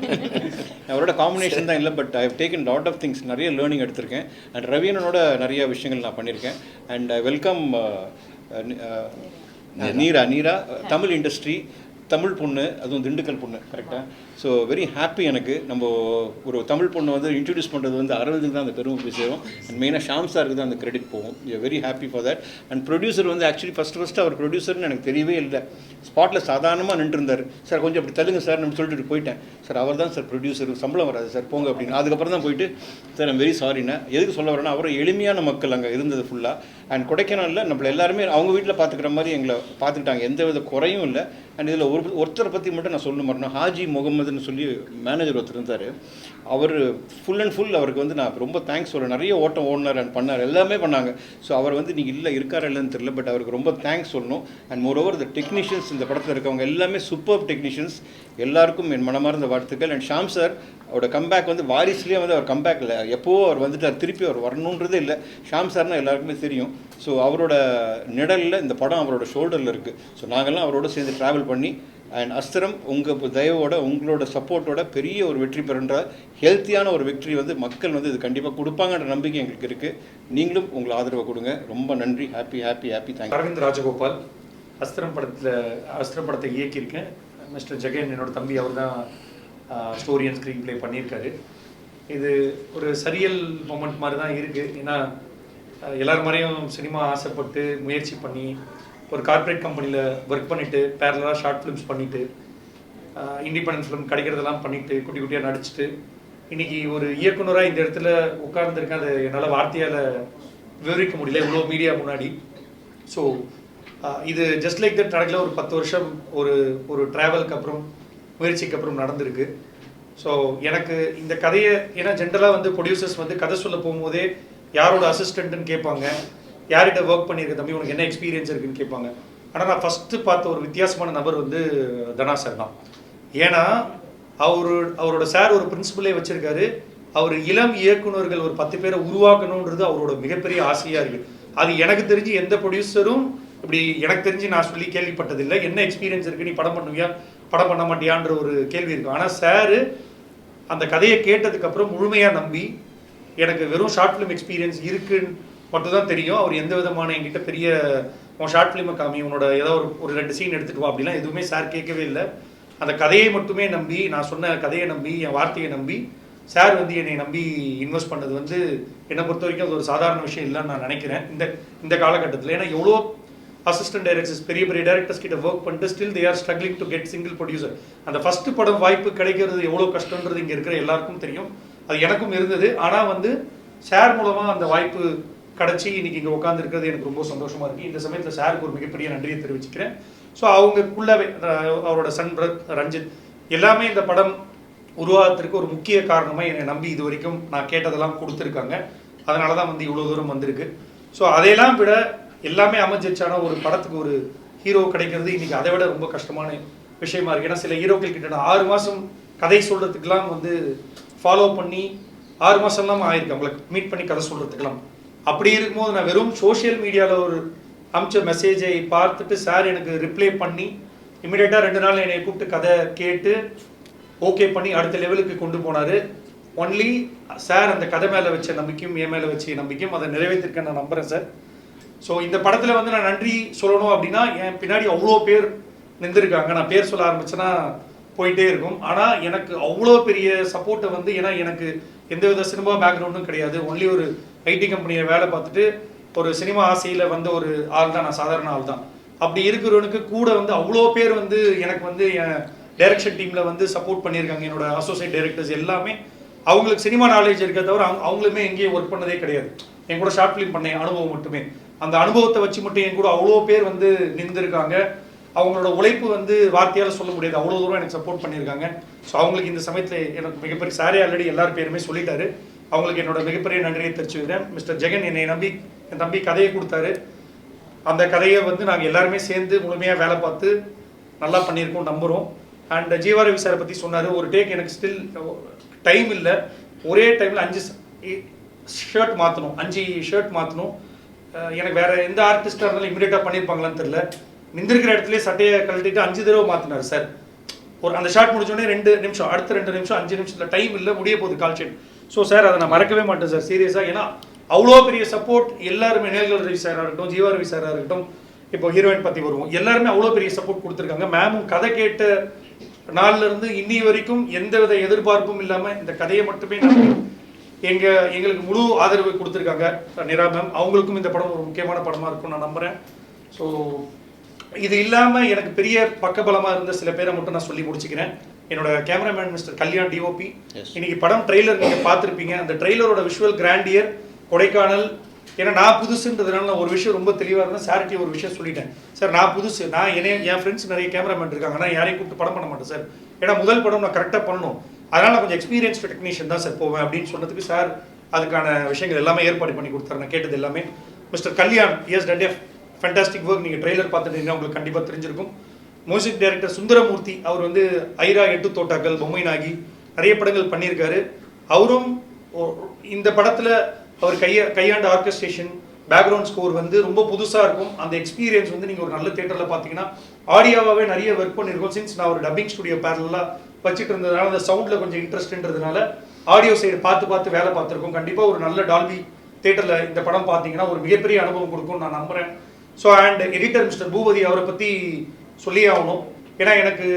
அவரோட காம்பினேஷன் தான் இல்லை. But I have taken lot of things, நிறைய லேர்னிங் எடுத்திருக்கேன். அண்ட் ரவியனோட நிறைய விஷயங்கள் நான் பண்ணியிருக்கேன். அண்ட் ஐ வெல்கம் நீரா தமிழ் இண்டஸ்ட்ரி. தமிழ் பொண்ணு, அதுவும் திண்டுக்கல் பொண்ணு, கரெக்டாக. ஸோ வெரி ஹாப்பி எனக்கு. நம்ம ஒரு தமிழ் பொண்ணு வந்து இன்ட்ரடியூஸ் பண்ணுறது வந்து அரவிந்துக்கு தான் அந்த பெருமை போய் சேரும். அண்ட் மெயினாக ஷாம் சாருக்கு தான் அந்த கிரெடிட் போகும். You very happy for that. And producer வந்து ஆக்சுவலி ஃபஸ்ட்டு அவர் ப்ரொடியூசர்னு எனக்கு தெரியவே இல்லை. ஸ்பாட்டில் சாதாரணமாக நின்றுருந்தார். சார் கொஞ்சம் அப்படி தள்ளுங்க சார் நம்ம சொல்லிட்டு போயிட்டேன். சார் அவர் தான் சார் ப்ரொடியூசர், சம்பளம் வராது சார் போங்க அப்படின்னு. அதுக்கப்புறம் தான் போயிட்டு சார் ஐம் வெரி சாரிண்ணா. எதுக்கு சொல்ல வரேன்னா, அவரும் எளிமையான மக்கள் அங்கே இருந்தது ஃபுல்லாக. அண்ட் கொடைக்கானலில் நம்மள எல்லாருமே அவங்க வீட்டில் பார்த்துக்கிற மாதிரி எங்களை பார்த்துக்கிட்டாங்க. எந்த வித குறையும் இல்லை. அண்ட் இதில் ஒருத்தரை பற்றி மட்டும் நான் சொல்லணும் வரணும். ஹாஜி முகமதுன்னு சொல்லி மேனேஜர் ஒருத்தர் இருந்தார். அவர் ஃபுல் அண்ட் ஃபுல் அவருக்கு வந்து நான் ரொம்ப தேங்க்ஸ் சொல்கிறேன். நிறைய ஓட்டம் ஓடினார் அண்ட் பண்ணார், எல்லாமே பண்ணாங்க. ஸோ அவர் வந்து நீங்கள் இல்லை இருக்காரா இல்லைன்னு தெரியல, பட் அவருக்கு ரொம்ப தேங்க்ஸ் சொல்லணும். And more over the technicians இந்த படத்தில் இருக்கவங்க எல்லாமே சூப்பர் டெக்னீஷியன்ஸ். எல்லாருக்கும் என் மனமார்ந்த வாழ்த்துக்கள். அண்ட் ஷாம் சார் அவரோட கம்பேக் வந்து வாரிசுலேயே வந்து அவர் கம்பேக் இல்லை, எப்போவோ அவர் வந்துட்டார், திருப்பி அவர் வரணுன்றதே இல்லை. ஷாம் சார்னால் எல்லாருக்குமே தெரியும். ஸோ அவரோட நிழலில் இந்த படம் அவரோட ஷோல்டரில் இருக்குது. ஸோ நாங்கள்லாம் அவரோட சேர்ந்து ட்ராவல் பண்ணி அண்ட் அஸ்திரம் உங்கள் தயவோட உங்களோட சப்போர்ட்டோட பெரிய ஒரு வெற்றி பெறுன்ற ஹெல்த்தியான ஒரு வெற்றி வந்து மக்கள் வந்து இது கண்டிப்பாக கொடுப்பாங்கன்ற நம்பிக்கை எங்களுக்கு இருக்குது. நீங்களும் உங்களை ஆதரவை கொடுங்க. ரொம்ப நன்றி. Happy happy happy. Thank you.
Aravind Rajagopal Astram படத்தை இயக்கியிருக்கேன். மிஸ்டர் ஜெகன் என்னோட தம்பி, அவர் தான் ஸ்டோரி அண்ட் ஸ்க்ரீன் ப்ளே பண்ணியிருக்காரு. இது ஒரு சரியல் மொமெண்ட் மாதிரி தான் இருக்குது. ஏன்னா எல்லார் மாதிரியும் சினிமா ஆசைப்பட்டு முயற்சி பண்ணி ஒரு கார்ப்பரேட் கம்பெனியில் ஒர்க் பண்ணிவிட்டு பேரலாக ஷார்ட் ஃபிலிம்ஸ் பண்ணிவிட்டு இண்டிபெண்டன்ட் ஃபிலிம் கிடைக்கிறதெல்லாம் பண்ணிவிட்டு குட்டி குட்டியாக நடிச்சுட்டு இன்றைக்கி ஒரு இயக்குனராக இந்த இடத்துல உட்கார்ந்துருக்கேன். அது என்னால் வார்த்தையால் விவரிக்க முடியல இவ்வளோ மீடியா முன்னாடி. ஸோ இது ஜஸ்ட் லைக் தட் நடக்கல. ஒரு 10 வருஷம் ஒரு ட்ராவலுக்கு அப்புறம் முயற்சிக்கு அப்புறம் நடந்திருக்கு. ஸோ எனக்கு இந்த கதையை, ஏன்னா ஜென்ரலாக வந்து ப்ரொடியூசர்ஸ் வந்து கதை சொல்ல போகும்போதே யாரோட அசிஸ்டண்ட்டுன்னு கேட்பாங்க, யார்கிட்ட ஒர்க் பண்ணியிருக்க தம்பி உனக்கு என்ன எக்ஸ்பீரியன்ஸ் இருக்குன்னு கேட்பாங்க. ஆனால் நான் ஃபஸ்ட்டு பார்த்த ஒரு வித்தியாசமான நபர் வந்து தனா சார் தான். ஏன்னா அவரோட சார் ஒரு பிரின்சிபலே வச்சுருக்காரு. அவர் இளம் இயக்குனர்கள் ஒரு 10 பேரை உருவாக்கணுன்றது அவரோட மிகப்பெரிய ஆசையாக இருக்குது. அது எனக்கு தெரிஞ்சு எந்த ப்ரொடியூசரும் இப்படி எனக்கு தெரிஞ்சு நான் சொல்லி கேள்விப்பட்டதில்லை. என்ன எக்ஸ்பீரியன்ஸ் இருக்குது, நீ படம் பண்ணுவியா படம் பண்ண மாட்டியான்ற ஒரு கேள்வி இருக்கும். ஆனால் சார் அந்த கதையை கேட்டதுக்கப்புறம் முழுமையாக நம்பி, எனக்கு வெறும் ஷார்ட் ஃபிலிம் எக்ஸ்பீரியன்ஸ் இருக்குன்னு மட்டும் தான் தெரியும். அவர் எந்த விதமான என்கிட்ட பெரிய உன் ஷார்ட் ஃபிலிமை காமி, உன்னோட ஏதாவது ஒரு 2 சீன் எடுத்துகிட்டு வா அப்படிலாம் எதுவுமே சார் கேட்கவே இல்லை. அந்த கதையை மட்டுமே நம்பி, நான் சொன்ன கதையை நம்பி, என் வார்த்தையை நம்பி சார் வந்து என்னை நம்பி இன்வெஸ்ட் பண்ணது வந்து என்னை பொறுத்த வரைக்கும் அது ஒரு சாதாரண விஷயம் இல்லைன்னு நான் நினைக்கிறேன் இந்த காலகட்டத்தில். ஏன்னா எவ்வளோ அசிஸ்டன்ட் டைரக்டர்ஸ் பெரிய டைரக்டர்ஸ் கிட்ட ஒர்க் பண்ணிட்டு still they are struggling to get single producer. அந்த ஃபஸ்ட்டு படம் வாய்ப்பு கிடைக்கிறது எவ்வளோ கஷ்டன்றது இங்கே இருக்கிற எல்லாருக்கும் தெரியும். அது எனக்கும் இருந்தது. ஆனால் வந்து சார் மூலமாக அந்த வாய்ப்பு கிடச்சி இன்னைக்கு இங்கே உட்காந்துருக்கிறது எனக்கு ரொம்ப சந்தோஷமாக இருக்குது. இந்த சமயத்தில் சாருக்கு ஒரு மிகப்பெரிய நன்றியை தெரிவிச்சுக்கிறேன். ஸோ அவங்களுக்குள்ளவே அவரோட சன் ரஞ்சித் எல்லாமே இந்த படம் உருவாகத்திற்கு ஒரு முக்கிய காரணமாக என்னை நம்பி இது வரைக்கும் நான் கேட்டதெல்லாம் கொடுத்துருக்காங்க. அதனால தான் வந்து இவ்வளோ தூரம் வந்திருக்கு. ஸோ அதையெல்லாம் விட எல்லாமே அமைஞ்சிச்சான ஒரு படத்துக்கு ஒரு ஹீரோ கிடைக்கிறது இன்றைக்கி அதை விட ரொம்ப கஷ்டமான விஷயமா இருக்குது. ஏன்னா சில ஹீரோக்கள் கிட்ட நான் 6 மாதம் கதை சொல்கிறதுக்கெலாம் வந்து ஃபாலோ பண்ணி 6 மாதம்லாம் ஆயிருக்கு அவங்களை மீட் பண்ணி கதை சொல்கிறதுக்கெல்லாம். அப்படி இருக்கும்போது நான் வெறும் சோஷியல் மீடியாவில் ஒரு அமிச்ச மெசேஜை பார்த்துட்டு சார் எனக்கு ரிப்ளை பண்ணி இமீடியட்டாக 2 நாள் என்னை கூப்பிட்டு கதை கேட்டு ஓகே பண்ணி அடுத்த லெவலுக்கு கொண்டு போனார். ஒன்லி சார் அந்த கதை மேலே வச்ச நம்பிக்கையும் என் மேலே வச்ச நம்பிக்கையும் அதை நிறைவேற்றிருக்கேன் நான் நம்புகிறேன் சார். ஸோ இந்த படத்தில் வந்து நான் நன்றி சொல்லணும் அப்படின்னா என் பின்னாடி அவ்வளோ பேர் நின்றுருக்காங்க. நான் பேர் சொல்ல ஆரம்பிச்சேன்னா போயிட்டே இருக்கும். ஆனால் எனக்கு அவ்வளோ பெரிய சப்போர்ட்டை வந்து, ஏன்னா எனக்கு எந்த வித சினிமா பேக்ரவுண்டும் கிடையாது. ஒன்லி ஒரு ஐடி கம்பெனியில் வேலை பார்த்துட்டு ஒரு சினிமா ஆசையில் வந்த ஒரு ஆள் தான் நான், சாதாரண ஆள் தான். அப்படி இருக்கிறவனுக்கு கூட வந்து அவ்வளோ பேர் வந்து எனக்கு வந்து என் டைரக்ஷன் டீமில் வந்து சப்போர்ட் பண்ணியிருக்காங்க. என்னோட அசோசியேட் டைரக்டர்ஸ் எல்லாமே அவங்களுக்கு சினிமா நாலேஜ் இருக்க தவிர அவங்களுமே எங்கேயும் ஒர்க் பண்ணதே கிடையாது. என் கூட ஷார்ட் ஃபிலிம் பண்ண அனுபவம் மட்டுமே. அந்த அனுபவத்தை வச்சு மட்டும் என் கூட அவ்வளோ பேர் வந்து நின்றுருக்காங்க. அவங்களோட உழைப்பு வந்து வார்த்தையால் சொல்ல முடியாது, அவ்வளோ தூரம் எனக்கு சப்போர்ட் பண்ணியிருக்காங்க. ஸோ அவங்களுக்கு இந்த சமயத்தில் எனக்கு மிகப்பெரிய சாரே ஆல்ரெடி எல்லார் பேருமே சொல்லிட்டாரு. அவங்களுக்கு என்னோட மிகப்பெரிய நன்றியை தெரிவிச்சுக்கிறேன். மிஸ்டர் ஜெகன் என்னை நம்பி என் தம்பி கதையை கொடுத்தாரு. அந்த கதையை வந்து நாங்கள் எல்லாருமே சேர்ந்து முழுமையாக வேலை பார்த்து நல்லா பண்ணியிருக்கோம் நம்புகிறோம். அண்ட் ஜீவாரவி சாரை பற்றி சொன்னார். ஒரு டேக் எனக்கு ஸ்டில் டைம் இல்லை. ஒரே டைமில் 5 ஷர்ட் மாற்றணும், 5 ஷர்ட் மாற்றணும். எனக்கு வேறு எந்த ஆர்டிஸ்டாக இருந்தாலும் இமீடியட்டாக பண்ணியிருப்பாங்களான்னு தெரில. நின்றுக்கிற இடத்துலேயே சட்டையை கழட்டிட்டு 5 தடவை மாற்றினார் சார். ஒரு அந்த ஷார்ட் முடிச்சோடனே 2 நிமிஷம், அடுத்த 2 நிமிஷம், 5 நிமிஷத்தில் டைம் இல்லை, முடிய போகுது கால் ஷீட். ஸோ சார் அதை நான் மறக்கவே மாட்டேன் சார், சீரியஸாக. ஏன்னா அவ்வளோ பெரிய சப்போர்ட் எல்லாருமே, நேல்கள் ரவி சாராக இருக்கட்டும், ஜீவா ரவி சாராக இருக்கட்டும், இப்போ ஹீரோயின் பற்றி வருவோம், எல்லாருமே அவ்வளோ பெரிய சப்போர்ட் கொடுத்துருக்காங்க. மேமும் கதை கேட்ட நாள்ல இருந்து இன்னி வரைக்கும் எந்தவித எதிர்பார்ப்பும் இல்லாமல் இந்த கதையை மட்டுமே எங்களுக்கு முழு ஆதரவு கொடுத்துருக்காங்க நிரா மேம். அவங்களுக்கும் இந்த படம் ஒரு முக்கியமான படமாக இருக்கும் நான் நம்புகிறேன். ஸோ இது இல்லாமல் எனக்கு பெரிய பக்கபலமாக இருந்த சில பேரை மட்டும் நான் சொல்லி முடிச்சுக்கிறேன். என்னோட கேமராமேன் மிஸ்டர் கல்யாண் டிஓபி. இன்னைக்கு படம் ட்ரெய்லர் நீங்கள் பார்த்துருப்பீங்க. அந்த ட்ரெய்லரோட விஷுவல் கிராண்டியர் கொடைக்கானல். ஏன்னா நான் புதுசுன்றதுனால நான் ஒரு விஷயம் ரொம்ப தெளிவாக இருந்தேன். சார்கிட்ட ஒரு விஷயம் சொல்லிட்டேன், சார் நான் புதுசு, நான் என் ஃப்ரெண்ட்ஸ் நிறைய கேமராமேன் இருக்காங்க, நான் யாரையும் கூப்பிட்டு படம் பண்ண மாட்டேன் சார், ஏன்னா முதல் படம் நான் கரெக்டாக பண்ணணும், அதனால் நான் கொஞ்சம் எக்ஸ்பீரியன்ஸ்டு டெக்னீஷியன் தான் சார் போவேன் அப்படின்னு சொன்னதுக்கு சார் அதுக்கான விஷயங்கள் எல்லாமே ஏற்பாடு பண்ணி கொடுத்தாரு. நான் கேட்டது எல்லாமே. Mister Kalyan years did fantastic work. நீங்கள் ட்ரெய்லர் பார்த்துட்டீங்கன்னா உங்களுக்கு கண்டிப்பாக தெரிஞ்சிருக்கும். மியூசிக் டைரக்டர் சுந்தரமூர்த்தி, அவர் வந்து ஐரா, எட்டு தோட்டாக்கள், பொம்மை நாகி நிறைய படங்கள் பண்ணியிருக்காரு. அவரும் இந்த படத்தில் அவர் கையாண்ட ஆர்கெஸ்ட்ரேஷன், பேக்ரவுண்ட் ஸ்கோர் வந்து ரொம்ப புதுசாக இருக்கும். அந்த எக்ஸ்பீரியன்ஸ் வந்து நீங்கள் ஒரு நல்ல தேட்டரில் பார்த்தீங்கன்னா ஆடியோவாகவே நிறைய ஒர்க் பண்ணியிருக்கோம். சின்ஸ் நான் ஒரு டப்பிங் ஸ்டுடியோ பேரலாக வச்சுட்டு இருந்ததுனால அந்த சவுண்டில் கொஞ்சம் இன்ட்ரெஸ்ட்ன்றதுனால ஆடியோ சைடு பார்த்து வேலை பார்த்துருக்கோம். கண்டிப்பாக ஒரு நல்ல டால்பி தேட்டரில் இந்த படம் பார்த்தீங்கன்னா ஒரு மிகப்பெரிய அனுபவம் கொடுக்கும்னு நான் நம்புகிறேன். So and editor mister Boopathy, அவரை பற்றி சொல்லியே ஆகணும். ஏன்னா எனக்கு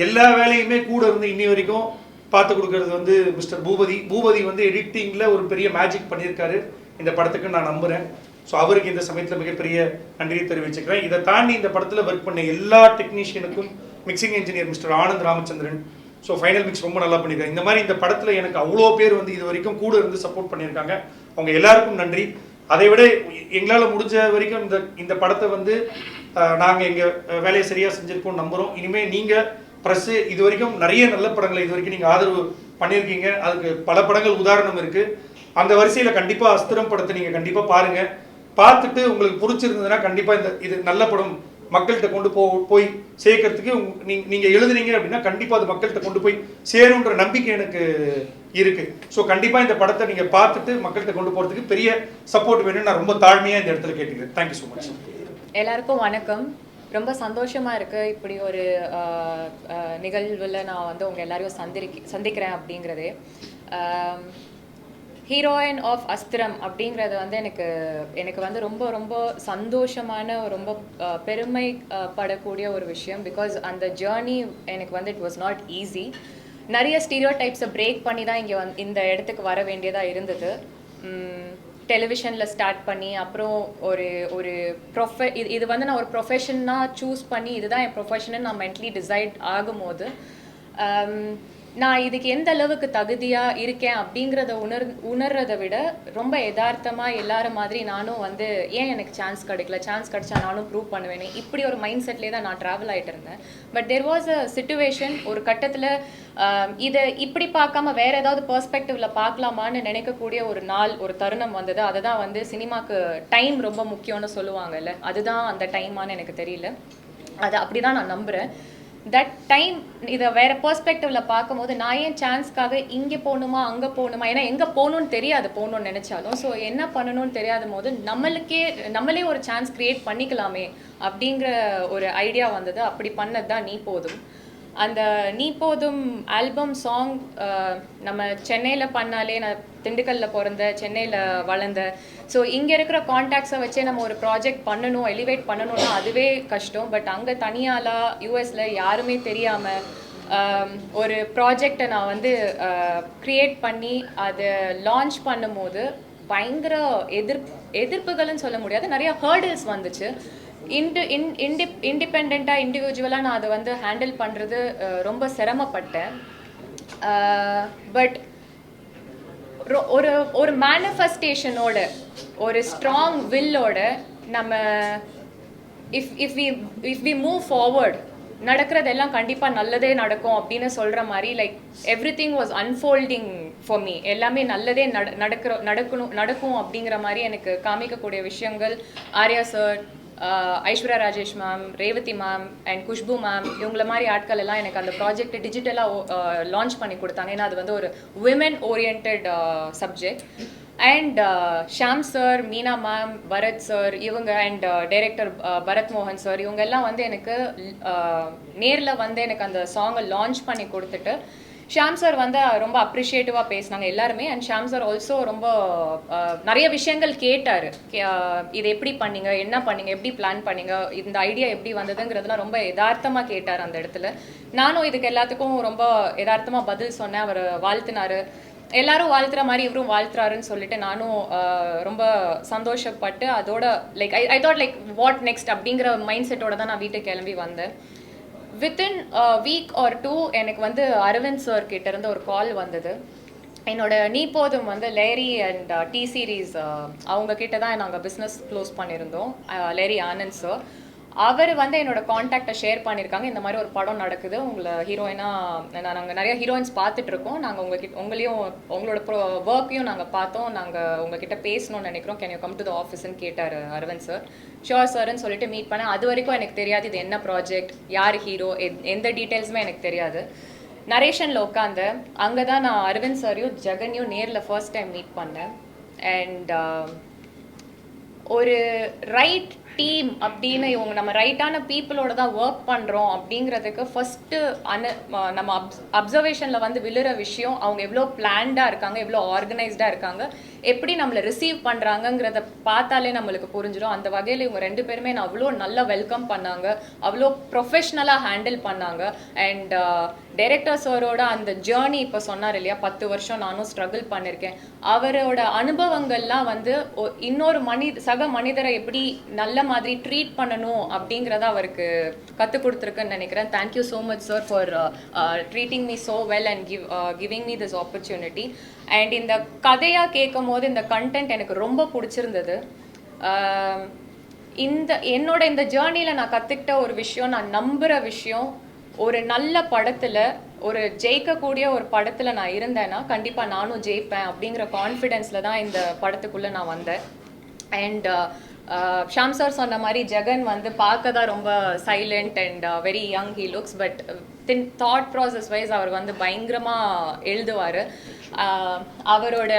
எல்லா வேலையுமே கூட இருந்து இன்னி வரைக்கும் பார்த்து கொடுக்கறது வந்து மிஸ்டர் பூபதி வந்து எடிட்டிங்கில் ஒரு பெரிய மேஜிக் பண்ணியிருக்காரு இந்த படத்துக்கு நான் நம்புகிறேன். ஸோ அவருக்கு இந்த சமயத்தில் மிகப்பெரிய நன்றியை தெரிவிச்சுக்கிறேன். இதை தாண்டி இந்த படத்தில் ஒர்க் பண்ண எல்லா டெக்னீஷியனுக்கும், mixing engineer mister Anand Ramachandran, so final mix ரொம்ப நல்லா பண்ணியிருக்காங்க. இந்த மாதிரி இந்த படத்தில் எனக்கு அவ்வளோ பேர் வந்து இது வரைக்கும் கூட இருந்து சப்போர்ட் பண்ணியிருக்காங்க. அவங்க எல்லாருக்கும் நன்றி. அதை விட எங்களால் முடிஞ்ச வரைக்கும் இந்த படத்தை வந்து நாங்கள் எங்கள் வேலையை சரியாக செஞ்சுருக்கோம்னு நம்புகிறோம். இனிமேல் நீங்கள் ப்ரெஸ்ஸு இது வரைக்கும் நிறைய நல்ல படங்களை இது வரைக்கும் நீங்கள் ஆதரவு பண்ணியிருக்கீங்க. அதுக்கு பல படங்கள் உதாரணம் இருக்குது. அந்த வரிசையில் கண்டிப்பாக அஸ்திரம் படத்தை நீங்கள் கண்டிப்பாக பாருங்கள். பார்த்துட்டு உங்களுக்கு பிடிச்சிருந்ததுன்னா கண்டிப்பாக இது நல்ல படம் மக்கள்கிட்ட கொண்டு போய் சேர்க்கறதுக்கு நீங்கள் எழுதுனீங்க அப்படின்னா கண்டிப்பாக அது மக்கள்கிட்ட கொண்டு போய் சேருன்ற நம்பிக்கை எனக்கு இருக்குது. ஸோ கண்டிப்பாக இந்த படத்தை நீங்கள் பார்த்துட்டு மக்கள்கிட்ட கொண்டு போகிறதுக்கு பெரிய சப்போர்ட் வேணும்னு நான் ரொம்ப தாழ்மையாக இந்த இடத்துல கேட்டுக்கிறேன். Thank you so much.
எல்லாருக்கும் வணக்கம். ரொம்ப சந்தோஷமாக இருக்குது இப்படி ஒரு நிகழ்வில் நான் வந்து உங்கள் எல்லாரையும் சந்திக்கிறேன் அப்படிங்கிறதே. ஹீரோயின் ஆஃப் அஸ்திரம் அப்படிங்கிறது வந்து எனக்கு வந்து ரொம்ப ரொம்ப சந்தோஷமான ரொம்ப பெருமைப்படக்கூடிய ஒரு விஷயம். பிகாஸ் அந்த ஜேர்னி எனக்கு வந்து இட் வாஸ் நாட் ஈஸி. நிறைய ஸ்டீரியோ டைப்ஸை பிரேக் பண்ணி தான் இங்கே இந்த இடத்துக்கு வர வேண்டியதாக இருந்தது. டெலிவிஷனில் ஸ்டார்ட் பண்ணி அப்புறம் ஒரு இது வந்து நான் ஒரு ப்ரொஃபஷனாக சூஸ் பண்ணி இதுதான் என் ப்ரொஃபஷன்னு நான் மென்டலி டிசைட் ஆகும்போது நான் இதுக்கு எந்த அளவுக்கு தகுதியாக இருக்கேன் அப்படிங்கிறத உணர்றதை விட ரொம்ப யதார்த்தமாக எல்லாரும் மாதிரி நானும் வந்து ஏன் எனக்கு சான்ஸ் கிடைச்சா நானும் ப்ரூவ் பண்ணுவேனே இப்படி ஒரு மைண்ட் செட்லேயே தான் நான் ட்ராவல் ஆகிட்டு இருந்தேன். But there was a situation, ஒரு கட்டத்தில் இதை இப்படி பார்க்காம வேறு ஏதாவது பெர்ஸ்பெக்டிவில் பார்க்கலாமான்னு நினைக்கக்கூடிய ஒரு தருணம் வந்தது. அதை தான் வந்து சினிமாவுக்கு டைம் ரொம்ப முக்கியம்னு சொல்லுவாங்கல்ல, அதுதான் அந்த டைமான்னு எனக்கு தெரியல. அது அப்படி தான் நான் நம்புகிறேன். தட் டைம் இதை வேறு பெர்ஸ்பெக்டிவில் பார்க்கும்போது நான் ஏன் சான்ஸ்க்காக இங்கே போகணுமா அங்கே போகணுமா, ஏன்னா எங்கே போகணுன்னு தெரியாது போகணுன்னு நினச்சாலும். ஸோ என்ன பண்ணணும்னு தெரியாத போது நம்மளே ஒரு சான்ஸ் க்ரியேட் பண்ணிக்கலாமே அப்படிங்கிற ஒரு ஐடியா வந்தது. அப்படி பண்ணது தான் நீ போதும். அந்த நீ போதும் ஆல்பம் சாங் நம்ம சென்னையில் பண்ணாலே, நான் திண்டுக்கல்லில் பிறந்த சென்னையில் வளர்ந்த, ஸோ இங்கே இருக்கிற கான்டாக்ட்ஸை வச்சே நம்ம ஒரு ப்ராஜெக்ட் பண்ணணும், எலிவேட் பண்ணணும்னா அதுவே கஷ்டம். பட் அங்கே தனியாலாம் யூஎஸில் யாருமே தெரியாமல் ஒரு ப்ராஜெக்டை நான் வந்து க்ரியேட் பண்ணி அதை லான்ச் பண்ணும்போது பயங்கர எதிர்ப்புகள்னு சொல்ல முடியாது, நிறைய ஹர்டில்ஸ் வந்துச்சு. இண்டிபெண்ட்டாக இண்டிவிஜுவலாக நான் அதை வந்து ஹேண்டில் பண்ணுறது ரொம்ப சிரமப்பட்டேன். பட் ஒரு மேனிஃபெஸ்டேஷனோட, ஒரு ஸ்ட்ராங் வில்லோட நம்ம இஃப் வி மூவ் ஃபார்வர்ட் நடக்கிறதெல்லாம் கண்டிப்பாக நல்லதே நடக்கும் அப்படின்னு சொல்கிற மாதிரி, like everything was unfolding for me. எல்லாமே நல்லதே நடக்கும் அப்படிங்கிற மாதிரி எனக்கு காமிக்கக்கூடிய விஷயங்கள் Arya sir, Aishwarya Rajesh ma'am, Revathi ma'am and Khushbu ma'am, இவங்கள மாதிரி ஆட்கள் எல்லாம் எனக்கு அந்த ப்ராஜெக்ட் டிஜிட்டலாக லான்ச் பண்ணி கொடுத்தாங்க. ஏன்னா அது வந்து ஒரு women orient subject. And Shaam sir, Meena ma'am, Bharath sir இவங்க அண்ட் டைரக்டர் பரத் மோகன் சார் இவங்க எல்லாம் வந்து எனக்கு நேரில் வந்து எனக்கு அந்த சாங்கை லான்ச் பண்ணி கொடுத்துட்டு ஷாம் சார் வந்து ரொம்ப அப்ரிஷியேட்டிவாக பேசினாங்க எல்லாருமே. அண்ட் ஷாம் சார் ஆல்சோ ரொம்ப நிறைய விஷயங்கள் கேட்டார். இது எப்படி பண்ணீங்க, என்ன பண்ணீங்க, எப்படி பிளான் பண்ணீங்க, இந்த ஐடியா எப்படி வந்ததுங்கிறதுலாம் ரொம்ப யதார்த்தமாக கேட்டார் அந்த இடத்துல. நானும் இதுக்கு எல்லாத்துக்கும் ரொம்ப யதார்த்தமாக பதில் சொன்னேன். அவர் வாழ்த்தினார். எல்லாரும் வாழ்த்துற மாதிரி இவரும் வாழ்த்துறாருன்னு சொல்லிட்டு நானும் ரொம்ப சந்தோஷப்பட்டு அதோட like I thought like what next அப்படிங்கிற மைண்ட் செட்டோட தான் நான் வீட்டுக்கு கிளம்பி வந்தேன். வித்தின் வீக் ஆர் 2 எனக்கு வந்து அரவிந்த் சார் கிட்ட இருந்து ஒரு கால் வந்தது. என்னோட நீ போதும் வந்து லேரி அண்ட் டி சீரீஸ் அவங்க கிட்ட தான் நாங்கள் பிஸ்னஸ் க்ளோஸ் பண்ணியிருந்தோம். லேரி ஆனந்த் சார் அவர் வந்து என்னோட காண்டாக்டை ஷேர் பண்ணியிருக்காங்க. இந்த மாதிரி ஒரு படம் நடக்குது, உங்களை ஹீரோயினாக நாங்கள் நிறைய ஹீரோயின்ஸ் பார்த்துட்ருக்கோம், நாங்கள் உங்களையும் உங்களோட ஒர்க்கையும் நாங்கள் பார்த்தோம், நாங்கள் உங்ககிட்ட பேசணும்னு நினைக்கிறோம், can you come to the ஆஃபீஸ்ன்னு கேட்டார் அரவிந்த் சார். ஷோர் சார்ன்னு சொல்லிட்டு மீட் பண்ணேன். அது வரைக்கும் எனக்கு தெரியாது இது என்ன ப்ராஜெக்ட், யார் ஹீரோ, எந்த டீட்டெயில்ஸுமே எனக்கு தெரியாது. நரேஷனில் உட்காந்து அங்கே தான் நான் அரவிந்த் சாரையும் ஜெகனையும் நேரில் ஃபர்ஸ்ட் டைம் மீட் பண்ணேன். அண்ட் ஒரு ரைட் டீம் அப்படின்னு இவங்க நம்ம ரைட்டான பீப்புளோட தான் ஒர்க் பண்ணுறோம் அப்படிங்கிறதுக்கு ஃபஸ்ட்டு நம்ம அப்சர்வேஷனில் வந்து விழுற விஷயம் அவங்க எவ்வளோ பிளான்டாக இருக்காங்க, எவ்வளோ ஆர்கனைஸ்டாக இருக்காங்க, எப்படி நம்மளை ரிசீவ் பண்ணுறாங்கங்கிறத பார்த்தாலே நம்மளுக்கு புரிஞ்சிடும். அந்த வகையில் இவங்க 2 பேருமே நான் அவ்வளோ நல்லா வெல்கம் பண்ணாங்க, அவ்வளோ ப்ரொஃபஷ்னலாக ஹேண்டில் பண்ணாங்க. அண்ட் டைரக்டர் சாரோட அந்த ஜேர்னி இப்போ சொன்னார் இல்லையா, 10 வருஷம் நானும் ஸ்ட்ரகிள் பண்ணியிருக்கேன், அவரோட அனுபவங்கள்லாம் வந்து இன்னொரு சக மனிதரை எப்படி நல்ல மாதிரி ட்ரீட் பண்ணணும் அப்படிங்கிறத அவருக்கு கற்றுக் கொடுத்துருக்குன்னு நினைக்கிறேன். Thank you so much sir for treating me so well and giving me this opportunity. And இந்த கதையாக கேட்கும் போது இந்த கண்டென்ட் எனக்கு ரொம்ப பிடிச்சிருந்தது. என்னோட இந்த ஜேர்னியில் நான் கற்றுக்கிட்ட ஒரு விஷயம், நான் நம்புகிற விஷயம், ஒரு நல்ல படத்தில், ஒரு ஜெயிக்கக்கூடிய ஒரு படத்தில் நான் இருந்தேன்னா கண்டிப்பாக நானும் ஜெயிப்பேன் அப்படிங்கிற கான்ஃபிடென்ஸில் தான் இந்த படத்துக்குள்ளே நான் வந்தேன். அண்ட் ஷாம் சார் சொன்ன மாதிரி ஜெகன் வந்து பார்க்க தான் ரொம்ப silent and very young he looks, but thought process wise அவர் வந்து பயங்கரமாக எழுதுவார். அவரோட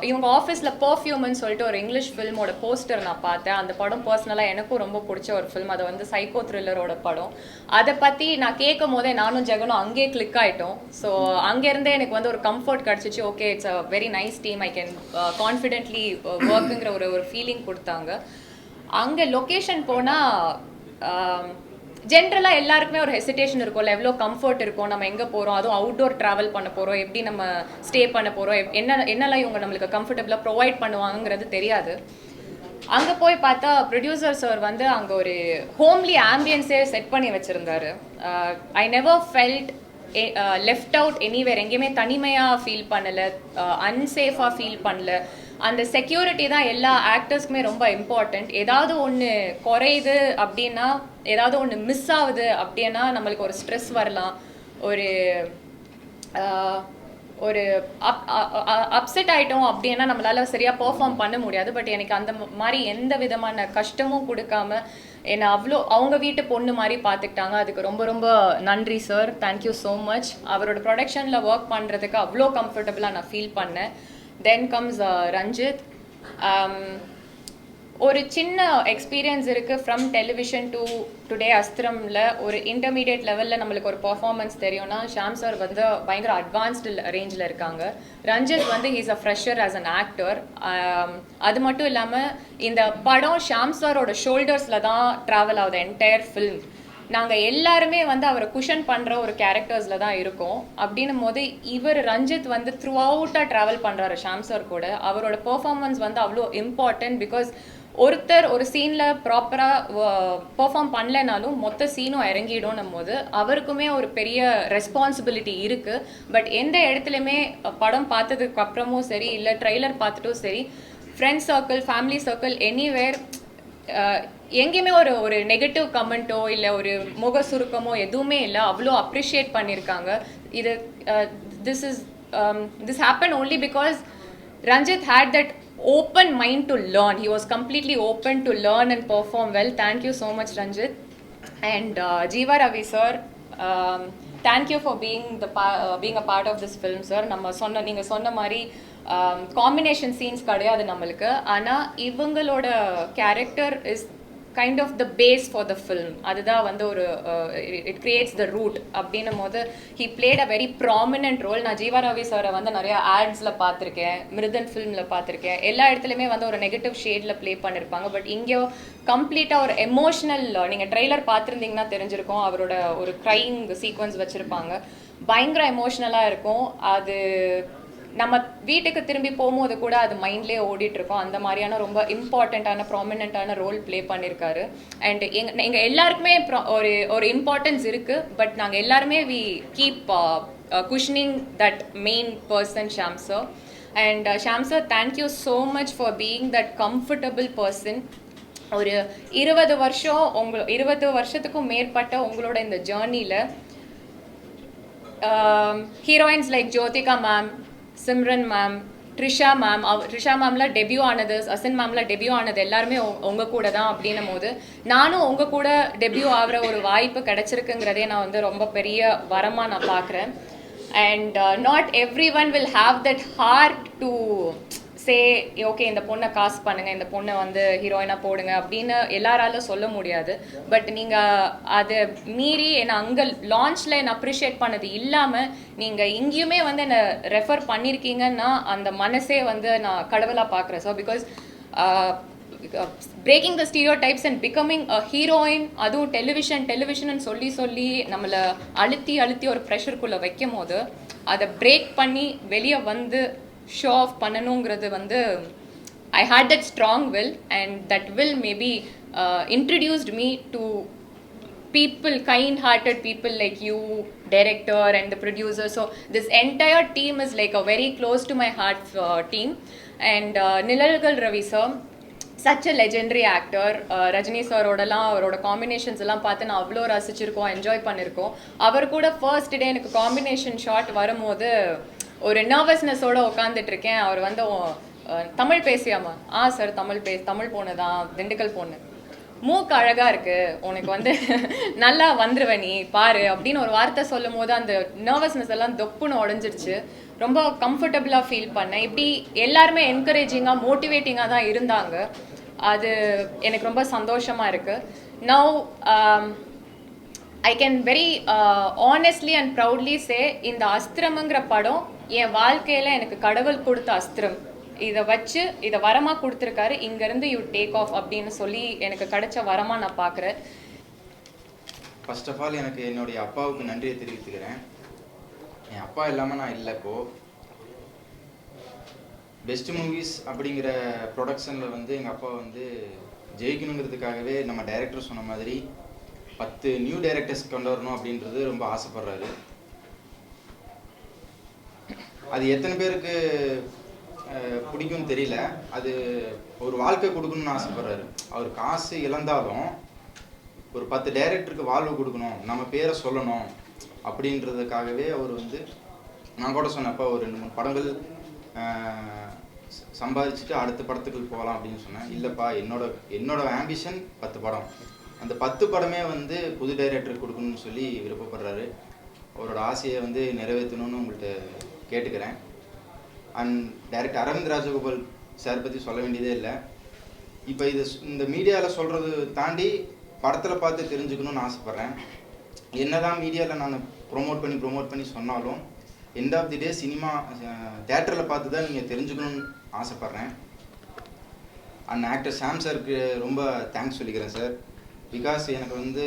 இவங்க ஆஃபீஸில் பர்ஃப்யூம்னு சொல்லிட்டு ஒரு இங்கிலீஷ் ஃபில்மோட போஸ்டர் நான் பார்த்தேன். அந்த படம் பர்சனலாக எனக்கும் ரொம்ப பிடிச்ச ஒரு ஃபில்ம். அது வந்து சைக்கோ த்ரில்லரோட படம். அதை பற்றி நான் கேட்கும் போதே நானும் ஜெகனும் அங்கேயே கிளிக் ஆகிட்டோம். ஸோ அங்கேருந்தே எனக்கு வந்து ஒரு கம்ஃபர்ட் கிடச்சிச்சு. Okay, it's a very nice team, I can confidently ஒர்க்குங்கிற ஒரு ஃபீலிங் கொடுத்தாங்க. அங்கே லொக்கேஷன் போனால் ஜென்ரலாக எல்லாருக்குமே ஒரு ஹெசிடேஷன் இருக்கும்ல, எவ்வளோ கம்ஃபர்ட் இருக்கும், நம்ம எங்கே போகிறோம், அதுவும் அவுட்டோர் ட்ராவல் பண்ண போகிறோம், எப்படி நம்ம ஸ்டே பண்ண போகிறோம், என்னெல்லாம் இவங்க நம்மளுக்கு கம்ஃபர்டபுளாக ப்ரொவைட் பண்ணுவாங்கங்கிறது தெரியாது. அங்கே போய் பார்த்தா ப்ரொடியூசர் சார் வந்து அங்கே ஒரு ஹோம்லி ஆம்பியன்ஸே செட் பண்ணி வச்சுருந்தாரு. I never felt left out anywhere, எங்கேயுமே தனிமையாக ஃபீல் பண்ணலை, அன்சேஃபாக ஃபீல் பண்ணல. அந்த செக்யூரிட்டி தான் எல்லா ஆக்டர்ஸ்க்குமே ரொம்ப இம்பார்ட்டண்ட். ஏதாவது ஒன்று குறையுது அப்படின்னா, ஏதாவது ஒன்று மிஸ் ஆகுது அப்படின்னா நம்மளுக்கு ஒரு ஸ்ட்ரெஸ் வரலாம், ஒரு அப்செட் ஆகிட்டோம் அப்படின்னா நம்மளால சரியாக பெர்ஃபார்ம் பண்ண முடியாது. பட் எனக்கு அந்த மாதிரி எந்த விதமான கஷ்டமும் கொடுக்காம என்னை அவங்க வீட்டு பொண்ணு மாதிரி பார்த்துக்கிட்டாங்க. அதுக்கு ரொம்ப ரொம்ப நன்றி சார், தேங்க்யூ ஸோ மச். அவரோட ப்ரொடக்ஷனில் ஒர்க் பண்ணுறதுக்கு அவ்வளோ கம்ஃபர்டபுளாக நான் ஃபீல் பண்ணேன். Then comes Ranjith. ஒரு சின்ன எக்ஸ்பீரியன்ஸ் இருக்குது ஃப்ரம் டெலிவிஷன் டு டுடே அஸ்திரமில். ஒரு இன்டர்மீடியட் லெவலில் நம்மளுக்கு ஒரு பர்ஃபார்மன்ஸ் தெரியும்னா ஷாம் சார் வந்து பயங்கர அட்வான்ஸ்டு ரேஞ்சில் இருக்காங்க. ரஞ்சித் வந்து he's a fresher as an actor. அது மட்டும் இல்லாமல் இந்த படம் ஷாம் சாரோட ஷோல்டர்ஸில் தான் ட்ராவல் ஆகுது என்டையர் ஃபில்ம். நாங்கள் எல்லாருமே வந்து அவரை குஷன் பண்ணுற ஒரு கேரக்டர்ஸில் தான் இருக்கோம். அப்படின்னும் போது ரஞ்சித் வந்து த்ரூ அவுட்டாக ட்ராவல் பண்ணுறாரு ஷாம் சார் கூட. அவரோட பெர்ஃபார்மன்ஸ் வந்து அவ்வளோ இம்பார்ட்டன்ட். பிகாஸ் ஒருத்தர் ஒரு சீனில் ப்ராப்பராக பெர்ஃபார்ம் பண்ணலைனாலும் மொத்த சீனும் இறங்கிடும் போது அவருக்குமே ஒரு பெரிய ரெஸ்பான்சிபிலிட்டி இருக்குது. பட் எந்த இடத்துலையுமே படம் பார்த்ததுக்கு அப்புறமும் சரி, இல்லை ட்ரெய்லர் பார்த்துட்டும் சரி, friends circle, family circle, anywhere எங்கேயுமே ஒரு நெகட்டிவ் கமெண்ட்டோ இல்லை ஒரு முக சுருக்கமோ எதுவுமே இல்லை. அவ்வளோ அப்ரிஷியேட் பண்ணியிருக்காங்க. this happened only because Ranjit had that open mind to learn. He was completely open to learn and perform well. Thank you so much, Ranjit. And Jeeva Ravi sir, thank you for being a part of this film, sir. நீங்க சொன்ன மாதிரி combination scenes கிடையாது நம்மளுக்கு. ஆனால் இவங்களோட character is kind of the base for the film. அதுதான் வந்து ஒரு இட் கிரியேட்ஸ் த ரூட் அப்படின்னும் போது he played a very prominent role. நான் ஜீவா ரவி சாரை வந்து நிறைய ஆட்ஸில் பார்த்துருக்கேன், மிருதன் ஃபில்மில் பார்த்துருக்கேன், எல்லா இடத்துலையுமே வந்து ஒரு நெகட்டிவ் ஷேடில் ப்ளே பண்ணியிருப்பாங்க. பட் இங்கே கம்ப்ளீட்டாக ஒரு எமோஷ்னல், நீங்கள் ட்ரெய்லர் பார்த்துருந்தீங்கன்னா தெரிஞ்சிருக்கும், அவரோட ஒரு க்ரைங் சீக்வன்ஸ் வச்சுருப்பாங்க, பயங்கர எமோஷ்னலாக இருக்கும். அது நம்ம வீட்டுக்கு திரும்பி போகும்போது கூட அது மைண்ட்லேயே ஓடிட்டு இருக்கோம். அந்த மாதிரியான ரொம்ப இம்பார்ட்டண்ட்டான ப்ராமினெண்ட்டான ரோல் ப்ளே பண்ணியிருக்காரு. அண்ட் எங்கள் எல்லாருக்குமே ஒரு இம்பார்ட்டன்ஸ் இருக்குது. பட் நாங்கள் எல்லாருமே we keep cushioning that main person Shaam sir. And Shaam sir, thank you so much for being that comfortable person. ஒரு 20 வருஷத்துக்கும் மேற்பட்ட உங்களோட இந்த ஜேர்னியில் heroines like Jyothika ma'am, Simran ma'am, Trisha மேம்லாம் டெபியூ ஆனது, அசன் மேம்லாம் டெபியூ ஆனது எல்லாருமே உங்கள் கூட தான். அப்படின்னும் போது நானும் உங்கள் கூட டெபியூ ஆகிற ஒரு வாய்ப்பு கிடச்சிருக்குங்கிறதே நான் வந்து ரொம்ப பெரிய வரமாக நான் பார்க்குறேன். And not every one will have that heart to say okay இந்த பொண்ணை காஸ்ட் பண்ணுங்கள், இந்த பொண்ணை வந்து ஹீரோயினாக போடுங்க அப்படின்னு எல்லாராலும் சொல்ல முடியாது. பட் நீங்கள் அதை மீறி என்னை அங்கே லான்ச்சில் என்னை அப்ரிஷியேட் பண்ணது இல்லாமல் நீங்கள் இங்கேயுமே வந்து என்னை ரெஃபர் பண்ணியிருக்கீங்கன்னா அந்த மனசே வந்து நான் கடவுளாக பார்க்குறேன். So because breaking the stereo types and becoming a heroine, அதுவும் டெலிவிஷன் சொல்லி நம்மளை அழுத்தி ஒரு ப்ரெஷருக்குள்ளே வைக்கும் போது அதை பிரேக் பண்ணி வெளியே வந்து ஷோ ஆஃப் பண்ணணுங்கிறது வந்து I hate that strong will, and that will maybe introduced me to people, kind-hearted people like you, director and the producer. So this entire team is like a very close to my heart team. And Nilalgal Ravi sir, such a legendary actor. Rajini சாரோடலாம் அவரோட combinations எல்லாம் பார்த்து நான் அவ்வளோ ரசிச்சிருக்கோம், enjoy பண்ணியிருக்கோம். அவர் கூட first day எனக்கு combination shot வரும்போது ஒரு நர்வஸ்னஸோடு உட்காந்துட்டு இருக்கேன். அவர் வந்து தமிழ் பேசியாமா? சார் தமிழ் பொண்ணு தான், திண்டுக்கல் பொண்ணு, மூக்கு அழகாக இருக்குது, உனக்கு வந்து நல்லா வந்துருவ நீ பாரு அப்படின்னு ஒரு வார்த்தை சொல்லும் போது அந்த நர்வஸ்னஸ் எல்லாம் தொப்புன்னு உடஞ்சிருச்சு. ரொம்ப கம்ஃபர்டபுளாக ஃபீல் பண்ணேன். இப்படி எல்லாருமே என்கரேஜிங்காக மோட்டிவேட்டிங்காக தான் இருந்தாங்க. அது எனக்கு ரொம்ப சந்தோஷமாக இருக்குது. Now I can very honestly and proudly say, இந்த அஸ்திரம்ங்கிற படம் என் வாழ்க்கையில் எனக்கு கடவுள் கொடுத்த அஸ்திரம். இதை வச்சு இதை வரமாக கொடுத்துருக்காரு, இங்கேருந்து யூ டேக் ஆஃப் அப்படின்னு சொல்லி எனக்கு கிடைச்ச வரமாக நான் பார்க்குறேன்.
ஃபர்ஸ்ட் ஆஃப் ஆல் எனக்கு என்னுடைய அப்பாவுக்கு நன்றியை தெரிவித்துக்கிறேன். என் அப்பா இல்லாமல் நான் இல்லை. இப்போது பெஸ்ட் மூவிஸ் அப்படிங்கிற ப்ரொடக்ஷனில் வந்து எங்கள் அப்பா வந்து ஜெயிக்கணுங்கிறதுக்காகவே நம்ம டைரக்டர் சொன்ன மாதிரி 10 நியூ டைரக்டர்ஸ் கொண்டு வரணும் அப்படின்றது ரொம்ப ஆசைப்படுறாரு. அது எத்தனை பேருக்கு பிடிக்கும்னு தெரியல. அது ஒரு வாழ்க்கை கொடுக்கணும்னு ஆசைப்படுறாரு. அவர் காசு இழந்தாலும் ஒரு 10 டைரக்டருக்கு வாழ்வு கொடுக்கணும், நம்ம பேரை சொல்லணும் அப்படின்றதுக்காகவே அவர் வந்து, நான் கூட சொன்னப்போ ஒரு 2-3 படங்கள் சம்பாதிச்சுட்டு அடுத்த படத்துக்கு போகலாம் அப்படின்னு சொன்னேன். இல்லைப்பா, என்னோட ஆம்பிஷன் 10 படம். அந்த 10 படமே வந்து புது டைரக்டர் கொடுக்கணும்னு சொல்லி விருப்பப்படுறாரு. அவரோட ஆசையை வந்து நிறைவேற்றணும்னு உங்கள்கிட்ட கேட்டுக்கிறேன். And director Aravind Rajagopal sir பற்றி சொல்ல வேண்டியதே இல்லை. இப்போ இந்த மீடியாவில் சொல்கிறது தாண்டி படத்தில் பார்த்து தெரிஞ்சுக்கணும்னு ஆசைப்பட்றேன். என்னதான் மீடியாவில் நான் ப்ரொமோட் பண்ணி சொன்னாலும் end of the day cinema தேட்டரில் பார்த்து தான் நீங்கள் தெரிஞ்சுக்கணும்னு ஆசைப்பட்றேன். அண்ட் ஆக்டர் ஷாம் சாருக்கு ரொம்ப தேங்க்ஸ் சொல்லிக்கிறேன் சார். பிகாஸ் எனக்கு வந்து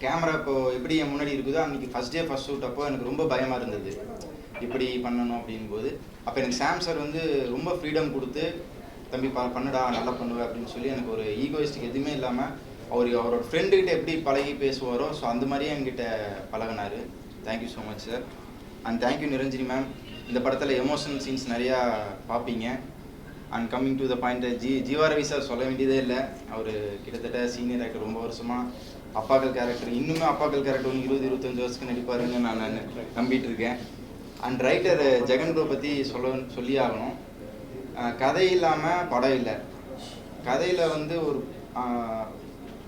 கேமரா இப்போ எப்படி என் முன்னாடி இருக்குதோ, அன்றைக்கி ஃபஸ்ட் டே ஃபஸ்ட் ஷூட் அப்போ எனக்கு ரொம்ப பயமாக இருந்தது, இப்படி பண்ணணும் அப்படிங்கும்போது. அப்போ எனக்கு ஷாம் சார் வந்து ரொம்ப ஃப்ரீடம் கொடுத்து, தம்பி பண்ணுடா நல்லா பண்ணுவேன் அப்படின்னு சொல்லி எனக்கு ஒரு ஈகோயிஸ்டிக் எதுவுமே இல்லாமல் அவரோட ஃப்ரெண்டுக்கிட்ட எப்படி பழகி பேசுவாரோ ஸோ அந்த மாதிரியே என்கிட்ட பழகினார். Thank you so much sir. And thank you Niranjani ma'am. இந்த படத்தில் எமோஷனல் சீன்ஸ் நிறையா பார்ப்பீங்க. And coming to the point, Jeeva Ravi sir சொல்ல வேண்டியதே இல்லை. அவர் கிட்டத்தட்ட சீனியர் ஆக்டர், ரொம்ப வருஷமாக அப்பாக்கள் கேரக்டர், இன்னுமே அப்பாக்கள் கேரக்டர் 20-25 வருஷத்துக்கு நடிப்பாருன்னு நான் நம்பிட்டு இருக்கேன். அண்ட் ரைட்டர் ஜெகன் ப்ரோ பற்றி சொல்லி ஆகணும். கதை இல்லாமல் படம் இல்லை. கதையில் வந்து ஒரு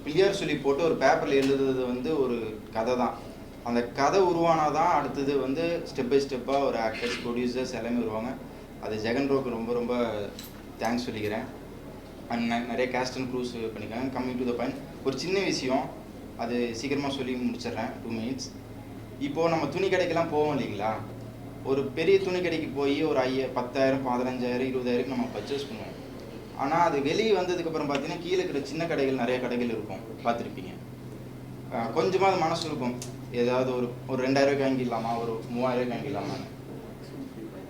பிள்ளையார் சொல்லி போட்டு ஒரு பேப்பரில் எழுதுறது வந்து ஒரு கதை தான். அந்த கதை உருவானால் தான் அடுத்தது வந்து ஸ்டெப் பை ஸ்டெப்பாக ஒரு ஆக்டர்ஸ், ப்ரொடியூசர்ஸ் எல்லாமே வருவாங்க. அது ஜெகன் ப்ரோக்கு ரொம்ப ரொம்ப தேங்க்ஸ் சொல்லிக்கிறேன். அண்ட் நிறைய கேஸ்ட் அண்ட் க்ரூஸ் பண்ணிக்காங்க. கம்மிங் டு த பாயிண்ட், ஒரு சின்ன விஷயம், அது சீக்கிரமாக சொல்லி முடிச்சிடுறேன், 2 மினிட்ஸ். இப்போது நம்ம துணி கடைக்கெல்லாம் போவோம் இல்லைங்களா, ஒரு பெரிய துணி கடைக்கு போய் ஒரு 10,000 15,000 20,000 நம்ம பர்ச்சேஸ் பண்ணுவோம். ஆனால் அது வெளியே வந்ததுக்கப்புறம் பார்த்தீங்கன்னா கீழே இருக்கிற சின்ன கடைகள் நிறைய கடைகள் இருக்கும், பார்த்துருப்பீங்க. கொஞ்சமாவது மனசு இருக்கும், ஏதாவது ஒரு 2,000 வாங்கிடலாமா, ஒரு 3,000 வாங்கிடலாமான்னு.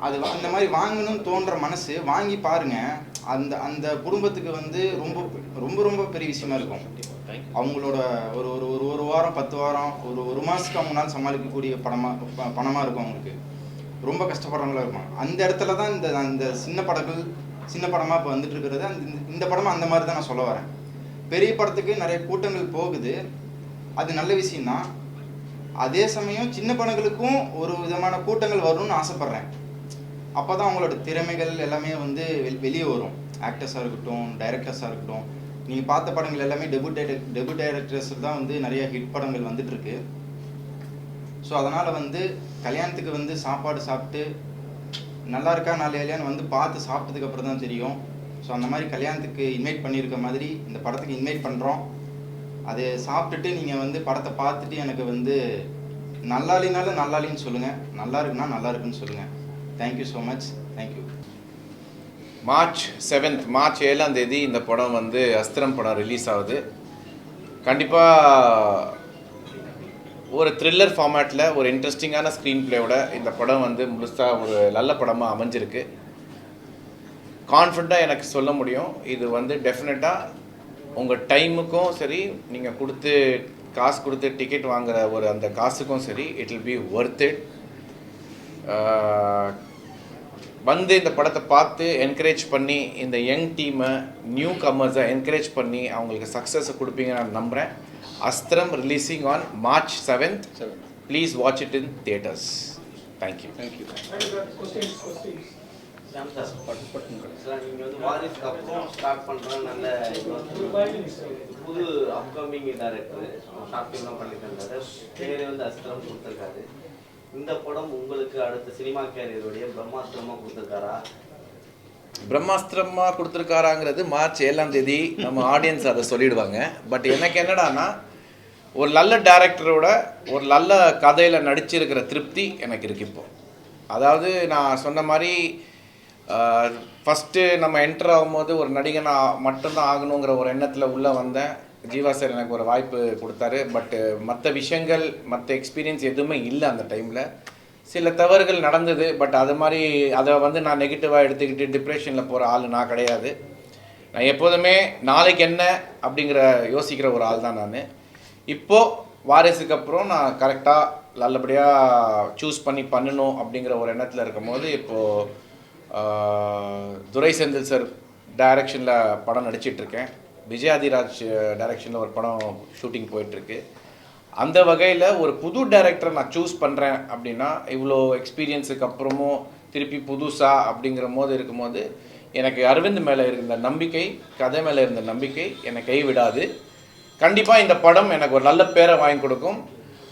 அது அந்த மாதிரி வாங்கணும்னு தோன்ற மனசு வாங்கி பாருங்கள். அந்த குடும்பத்துக்கு வந்து ரொம்ப ரொம்ப ரொம்ப பெரிய விஷயமா இருக்கும். அவங்களோட ஒரு ஒரு ஒரு வாரம் 10 வாரம் ஒரு மாதத்துக்கு அவங்களால சமாளிக்கக்கூடிய பணமாக இருக்கும். அவங்களுக்கு ரொம்ப கஷ்டப்படுறவங்களா இருக்கும். அந்த இடத்துல தான் அந்த சின்ன படமாக இப்போ வந்துட்டு இருக்கிறது. இந்த படமும் அந்த மாதிரி தான் நான் சொல்ல வரேன். பெரிய படத்துக்கு நிறைய கூட்டங்கள் போகுது, அது நல்ல விஷயம்தான். அதே சமயம் சின்ன படங்களுக்கும் ஒரு விதமான கூட்டங்கள் வரணும்னு ஆசைப்பட்றேன். அப்போ தான் அவங்களோட திறமைகள் எல்லாமே வந்து வெளியே வரும். ஆக்டர்ஸாக இருக்கட்டும், டைரக்டர்ஸாக இருக்கட்டும். நீங்கள் பார்த்த படங்கள் எல்லாமே டெபியூட் டைரக்டர்ஸ் தான் வந்து நிறைய ஹிட் படங்கள் வந்துட்டுருக்கு. ஸோ அதனால் வந்து கல்யாணத்துக்கு வந்து சாப்பாடு சாப்பிட்டு நல்லா இருக்கா நல்லா இல்லையான்னு வந்து பார்த்து சாப்பிட்டதுக்கப்புறம் தான் தெரியும். ஸோ அந்த மாதிரி கல்யாணத்துக்கு இன்வைட் பண்ணியிருக்க மாதிரி இந்த படத்துக்கு இன்வைட் பண்ணுறோம். அதை சாப்பிட்டுட்டு நீங்கள் வந்து படத்தை பார்த்துட்டு எனக்கு வந்து நல்லா இல்லைனாலும் நல்லா இல்லைன்னு சொல்லுங்கள், நல்லா இருக்குன்னா நல்லா இருக்குன்னு சொல்லுங்கள். Thank you so much. Thank you.
March 7th, March 7ஆம் தேதி இந்த படம் வந்து அஸ்திரம் படம் ரிலீஸ் ஆகுது. கண்டிப்பாக ஒரு த்ரில்லர் ஃபார்மேட்டில் ஒரு இன்ட்ரெஸ்டிங்கான ஸ்க்ரீன் பிளேயோட இந்த படம் வந்து முழுசாக ஒரு நல்ல படமாக அமைஞ்சிருக்கு. கான்ஃபிடண்ட்டாக எனக்கு சொல்ல முடியும், இது வந்து டெஃபினட்டாக உங்கள் டைமுக்கும் சரி, நீங்கள் காசு கொடுத்து டிக்கெட் வாங்குகிற ஒரு அந்த காசுக்கும் சரி, it will be worth it. வந்து இந்த படத்தை பார்த்து என்கரேஜ் பண்ணி இந்த யங் டீமை, நியூ கமர்ஸை என்கரேஜ் பண்ணி அவங்களுக்கு சக்ஸஸை கொடுப்பீங்கன்னு நான் நம்புகிறேன். அஸ்திரம் releasing on March 7th. Please watch it in theatres. Thank you.
நீங்கள் வந்து வாரிசுக்கு அப்புறம் ஸ்டார்ட் பண்ணுற நல்ல புது அப்கமிங் டைரக்டர், ஷார்ட் ஃபிலிம்லாம் பண்ணிட்டு இருந்தாரு, பேரே வந்து அஸ்திரம் கொடுத்துருக்காரு. இந்த படம் உங்களுக்கு அடுத்த சினிமா கேரியருடைய பிரம்மாஸ்திரமாக கொடுத்துருக்காரா?
பிரம்மாஸ்திரமாக கொடுத்துருக்காராங்கிறது March 7ஆம் தேதி நம்ம ஆடியன்ஸ் அதை சொல்லிடுவாங்க. பட் எனக்கு என்னடானா, ஒரு நல்ல டைரக்டரோட ஒரு நல்ல கதையில் நடிச்சிருக்கிற திருப்தி எனக்கு இருக்குது இப்போது. அதாவது நான் சொன்ன மாதிரி ஃபஸ்ட்டு நம்ம என்டர் ஆகும்போது ஒரு நடிகனாக மட்டும்தான் ஆகணுங்கிற ஒரு எண்ணத்தில் உள்ளே வந்தேன். ஜீவா சார் எனக்கு ஒரு வாய்ப்பு கொடுத்தாரு. பட்டு மற்ற விஷயங்கள், மற்ற எக்ஸ்பீரியன்ஸ் எதுவுமே இல்லை அந்த டைமில். சில தவறுகள் நடந்தது. பட் அது மாதிரி அதை வந்து நான் நெகட்டிவாக எடுத்துக்கிட்டு டிப்ரெஷனில் போகிற ஆள் நான் கிடையாது. நான் எப்போதுமே நாளைக்கு என்ன அப்படிங்கிற யோசிக்கிற ஒரு ஆள் தான் நான். இப்போது வாரிசுக்கு அப்புறம் நான் கரெக்டாக நல்லபடியாக சூஸ் பண்ணணும் அப்படிங்கிற ஒரு எண்ணத்தில் இருக்கும் போது, இப்போது துரை செந்தில் சார் டைரக்ஷனில் படம் நடிச்சிட்ருக்கேன். விஜயாதிராஜ் டைரக்ஷனில் ஒரு படம் ஷூட்டிங் போயிட்டுருக்கு. அந்த வகையில் ஒரு புது டைரக்டரை நான் சூஸ் பண்ணுறேன் அப்படின்னா, இவ்வளோ எக்ஸ்பீரியன்ஸுக்கு அப்புறமும் திருப்பி புதுசாக அப்படிங்கிற போது இருக்கும்போது எனக்கு அரவிந்த் மேலே இருந்த நம்பிக்கை, கதை மேலே இருந்த நம்பிக்கை என்னை கைவிடாது. கண்டிப்பாக இந்த படம் எனக்கு ஒரு நல்ல பேரை வாங்கி கொடுக்கும்.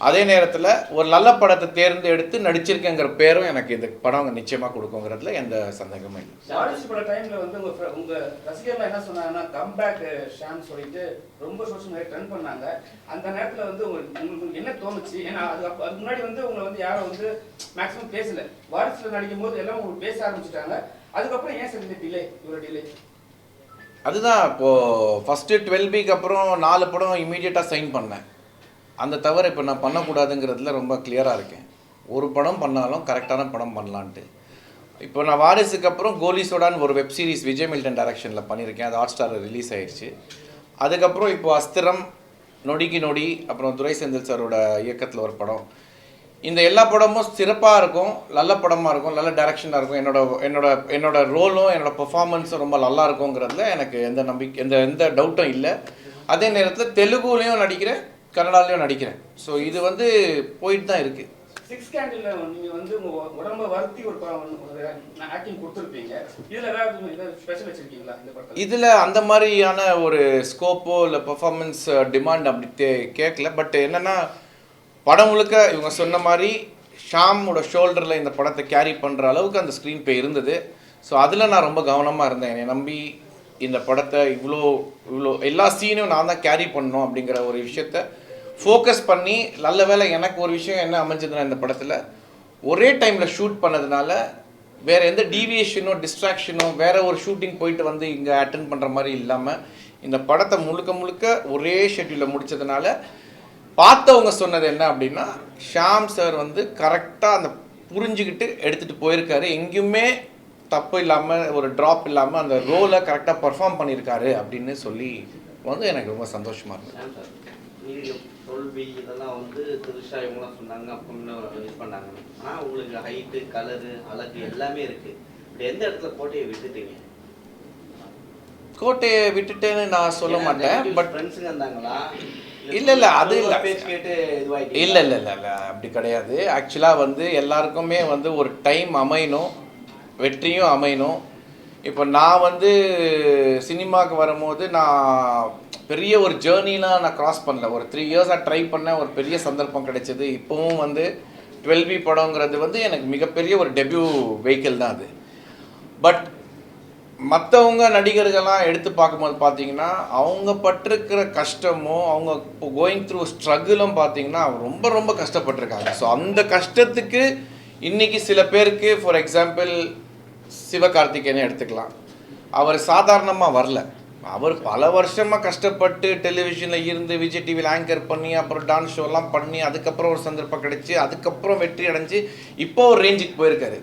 அதே நேரத்தில் ஒரு நல்ல படத்தை தேர்ந்தெடுத்து நடிச்சிருக்கேங்கிற பேரும் எனக்கு இந்த படம் நிச்சயமாக கொடுக்குங்கிறதுல எந்த சந்தேகமும் இல்லை.
வாரிசு பட டைமில் வந்து உங்கள் ரசிகர்லாம் என்ன சொன்னாங்கன்னா, கம்பேக் ஷாம் சொல்லிட்டு ரொம்ப சோஷியல் மீடியா ட்ரெண்ட் பண்ணாங்க. அந்த நேரத்தில் வந்து உங்களுக்கு என்ன தோணுச்சு? ஏன்னா அதுக்கு முன்னாடி வந்து உங்களை வந்து யாரும் வந்து மேக்ஸிமம் பேசலை. வாரிசில் நடிக்கும் போது எல்லாம் உங்களுக்கு பேச ஆரம்பிச்சுட்டாங்க. அதுக்கப்புறம் ஏன் சார் இந்த டிலே, இவ்வளோ டிலே?
அதுதான் இப்போது ஃபஸ்ட்டு 12 வீக் அப்புறம் 4 படம் இமீடியட்டாக சைன் பண்ணேன். அந்த தவிர இப்போ நான் பண்ணக்கூடாதுங்கிறதுல ரொம்ப கிளியராக இருக்கேன். ஒரு படம் பண்ணாலும் கரெக்டான படம் பண்ணலான்ட்டு. இப்போ நான் வாரிசுக்கு அப்புறம் கோலிசோடான்னு ஒரு வெப் சீரிஸ் விஜய் மில்டன் டைரக்ஷனில் பண்ணியிருக்கேன். அது ஹாட்ஸ்டாரில் ரிலீஸ் ஆயிடுச்சு. அதுக்கப்புறம் இப்போது அஸ்திரம், நொடிக்கு நொடி, அப்புறம் துரை செந்தில் சாரோட இயக்கத்தில் ஒரு படம். இந்த எல்லா படமும் சிறப்பாக இருக்கும், நல்ல படமாக இருக்கும், நல்ல டைரக்ஷனாக இருக்கும். என்னோட ரோலும் என்னோட பெர்ஃபார்மன்ஸும் ரொம்ப நல்லா இருக்குங்கிறதுல எனக்கு எந்த டவுட்டும் இல்லை. அதே நேரத்தில் தெலுங்குலேயும் நடிக்கிறேன், கன்னடாலையும் நடிக்கிறேன். ஸோ இது வந்து போயிட்டு தான் இருக்குது.
6 கேண்டில் நீங்கள் வந்து உடம்ப வருத்தி ஒரு ஆக்டிங் கொடுத்துருப்பீங்க. இதில் ஏதாவது ஸ்பெஷல் வச்சுருக்கீங்களா இந்த படத்தில்?
இதில் அந்த மாதிரியான ஒரு ஸ்கோப்போ இல்லை பெர்ஃபார்மன்ஸ் டிமாண்ட் அப்படி கேட்கல. பட் என்னென்னா, படம் முழுக்க இவங்க சொன்ன மாதிரி ஷாமோட ஷோல்டரில் இந்த படத்தை கேரி பண்ணுற அளவுக்கு அந்த ஸ்க்ரீன் பே இருந்தது. ஸோ அதில் நான் ரொம்ப கவனமாக இருந்தேன். என்னை நம்பி இந்த படத்தை இவ்வளோ இவ்வளோ எல்லா சீனும் நான் தான் கேரி பண்ணணும் அப்படிங்கிற ஒரு விஷயத்த ஃபோக்கஸ் பண்ணி, நல்ல வேளை எனக்கு ஒரு விஷயம் என்ன அமைஞ்சதுன்னா இந்த படத்தில் ஒரே டைமில் ஷூட் பண்ணதுனால வேறு எந்த டீவியேஷனோ டிஸ்ட்ராக்ஷனோ வேறு ஒரு ஷூட்டிங் போயிட்டு வந்து இங்கே அட்டென்ட் பண்ணுற மாதிரி இல்லாமல் இந்த படத்தை முழுக்க முழுக்க ஒரே ஷெட்யூலில் முடித்ததுனால பார்த்தவங்க சொன்னது என்ன அப்படின்னா, ஷாம் சார் வந்து கரெக்டாக அந்த புரிஞ்சுக்கிட்டு எடுத்துகிட்டு போயிருக்காரு, எங்கேயுமே தப்பு இல்லாமல் ஒரு ட்ராப் இல்லாமல் அந்த ரோலை கரெக்டாக பர்ஃபார்ம் பண்ணியிருக்காரு அப்படின்னு சொல்லி வந்து எனக்கு ரொம்ப சந்தோஷமாக இருந்தது.
நீங்கள் தோல்வி இதெல்லாம் வந்து திருஷா இவங்களாம் சொன்னாங்க, அப்போ இது பண்ணாங்க. ஆனால் உங்களுக்கு ஹைட்டு, கலரு, அழகு எல்லாமே இருக்குது. இப்படி எந்த இடத்துல கோட்டையை விட்டுட்டீங்க?
கோட்டையை விட்டுட்டேன்னு நான் சொல்ல மாட்டேன், பட்
ஃப்ரெண்ட்ஸுங்க இருந்தாங்களா?
இல்லை அது இல்லை,
பேச்சு கேட்டு இதுவாகிட்டு
இல்லை அப்படி கிடையாது. ஆக்சுவலாக வந்து எல்லாருக்குமே வந்து ஒரு டைம் அமையணும், வெற்றியும் அமையணும். இப்போ நான் வந்து சினிமாவுக்கு வரும்போது நான் பெரிய ஒரு ஜேர்னிலாம் நான் க்ராஸ் பண்ணல. ஒரு 3 இயர்ஸாக ட்ரை பண்ணேன், ஒரு பெரிய சந்தர்ப்பம் கிடைச்சது. இப்போவும் வந்து 12B படங்கிறது வந்து எனக்கு மிகப்பெரிய ஒரு டெபியூ வெஹிக்கிள் தான் அது. பட் மற்றவங்க நடிகர்கள்லாம் எடுத்து பார்க்கும்போது பார்த்தீங்கன்னா அவங்க பட்டிருக்கிற கஷ்டமும் அவங்க இப்போ கோயிங் த்ரூ ஸ்ட்ரகிளும் பார்த்தீங்கன்னா ரொம்ப ரொம்ப கஷ்டப்பட்டிருக்காங்க. ஸோ அந்த கஷ்டத்துக்கு இன்றைக்கி சில பேருக்கு, ஃபார் எக்ஸாம்பிள் சிவகார்த்திகேயனை எடுத்துக்கலாம். அவர் சாதாரணமாக வரல, அவர் பல வருஷமாக கஷ்டப்பட்டு டெலிவிஷனில் இருந்து விஜய் டிவியில் ஆங்கர் பண்ணி அப்புறம் டான்ஸ் ஷோலாம் பண்ணி அதுக்கப்புறம் ஒரு சந்தர்ப்பம் கிடச்சி அதுக்கப்புறம் வெற்றி அடைஞ்சு இப்போ ஒரு ரேஞ்சுக்கு போயிருக்காரு.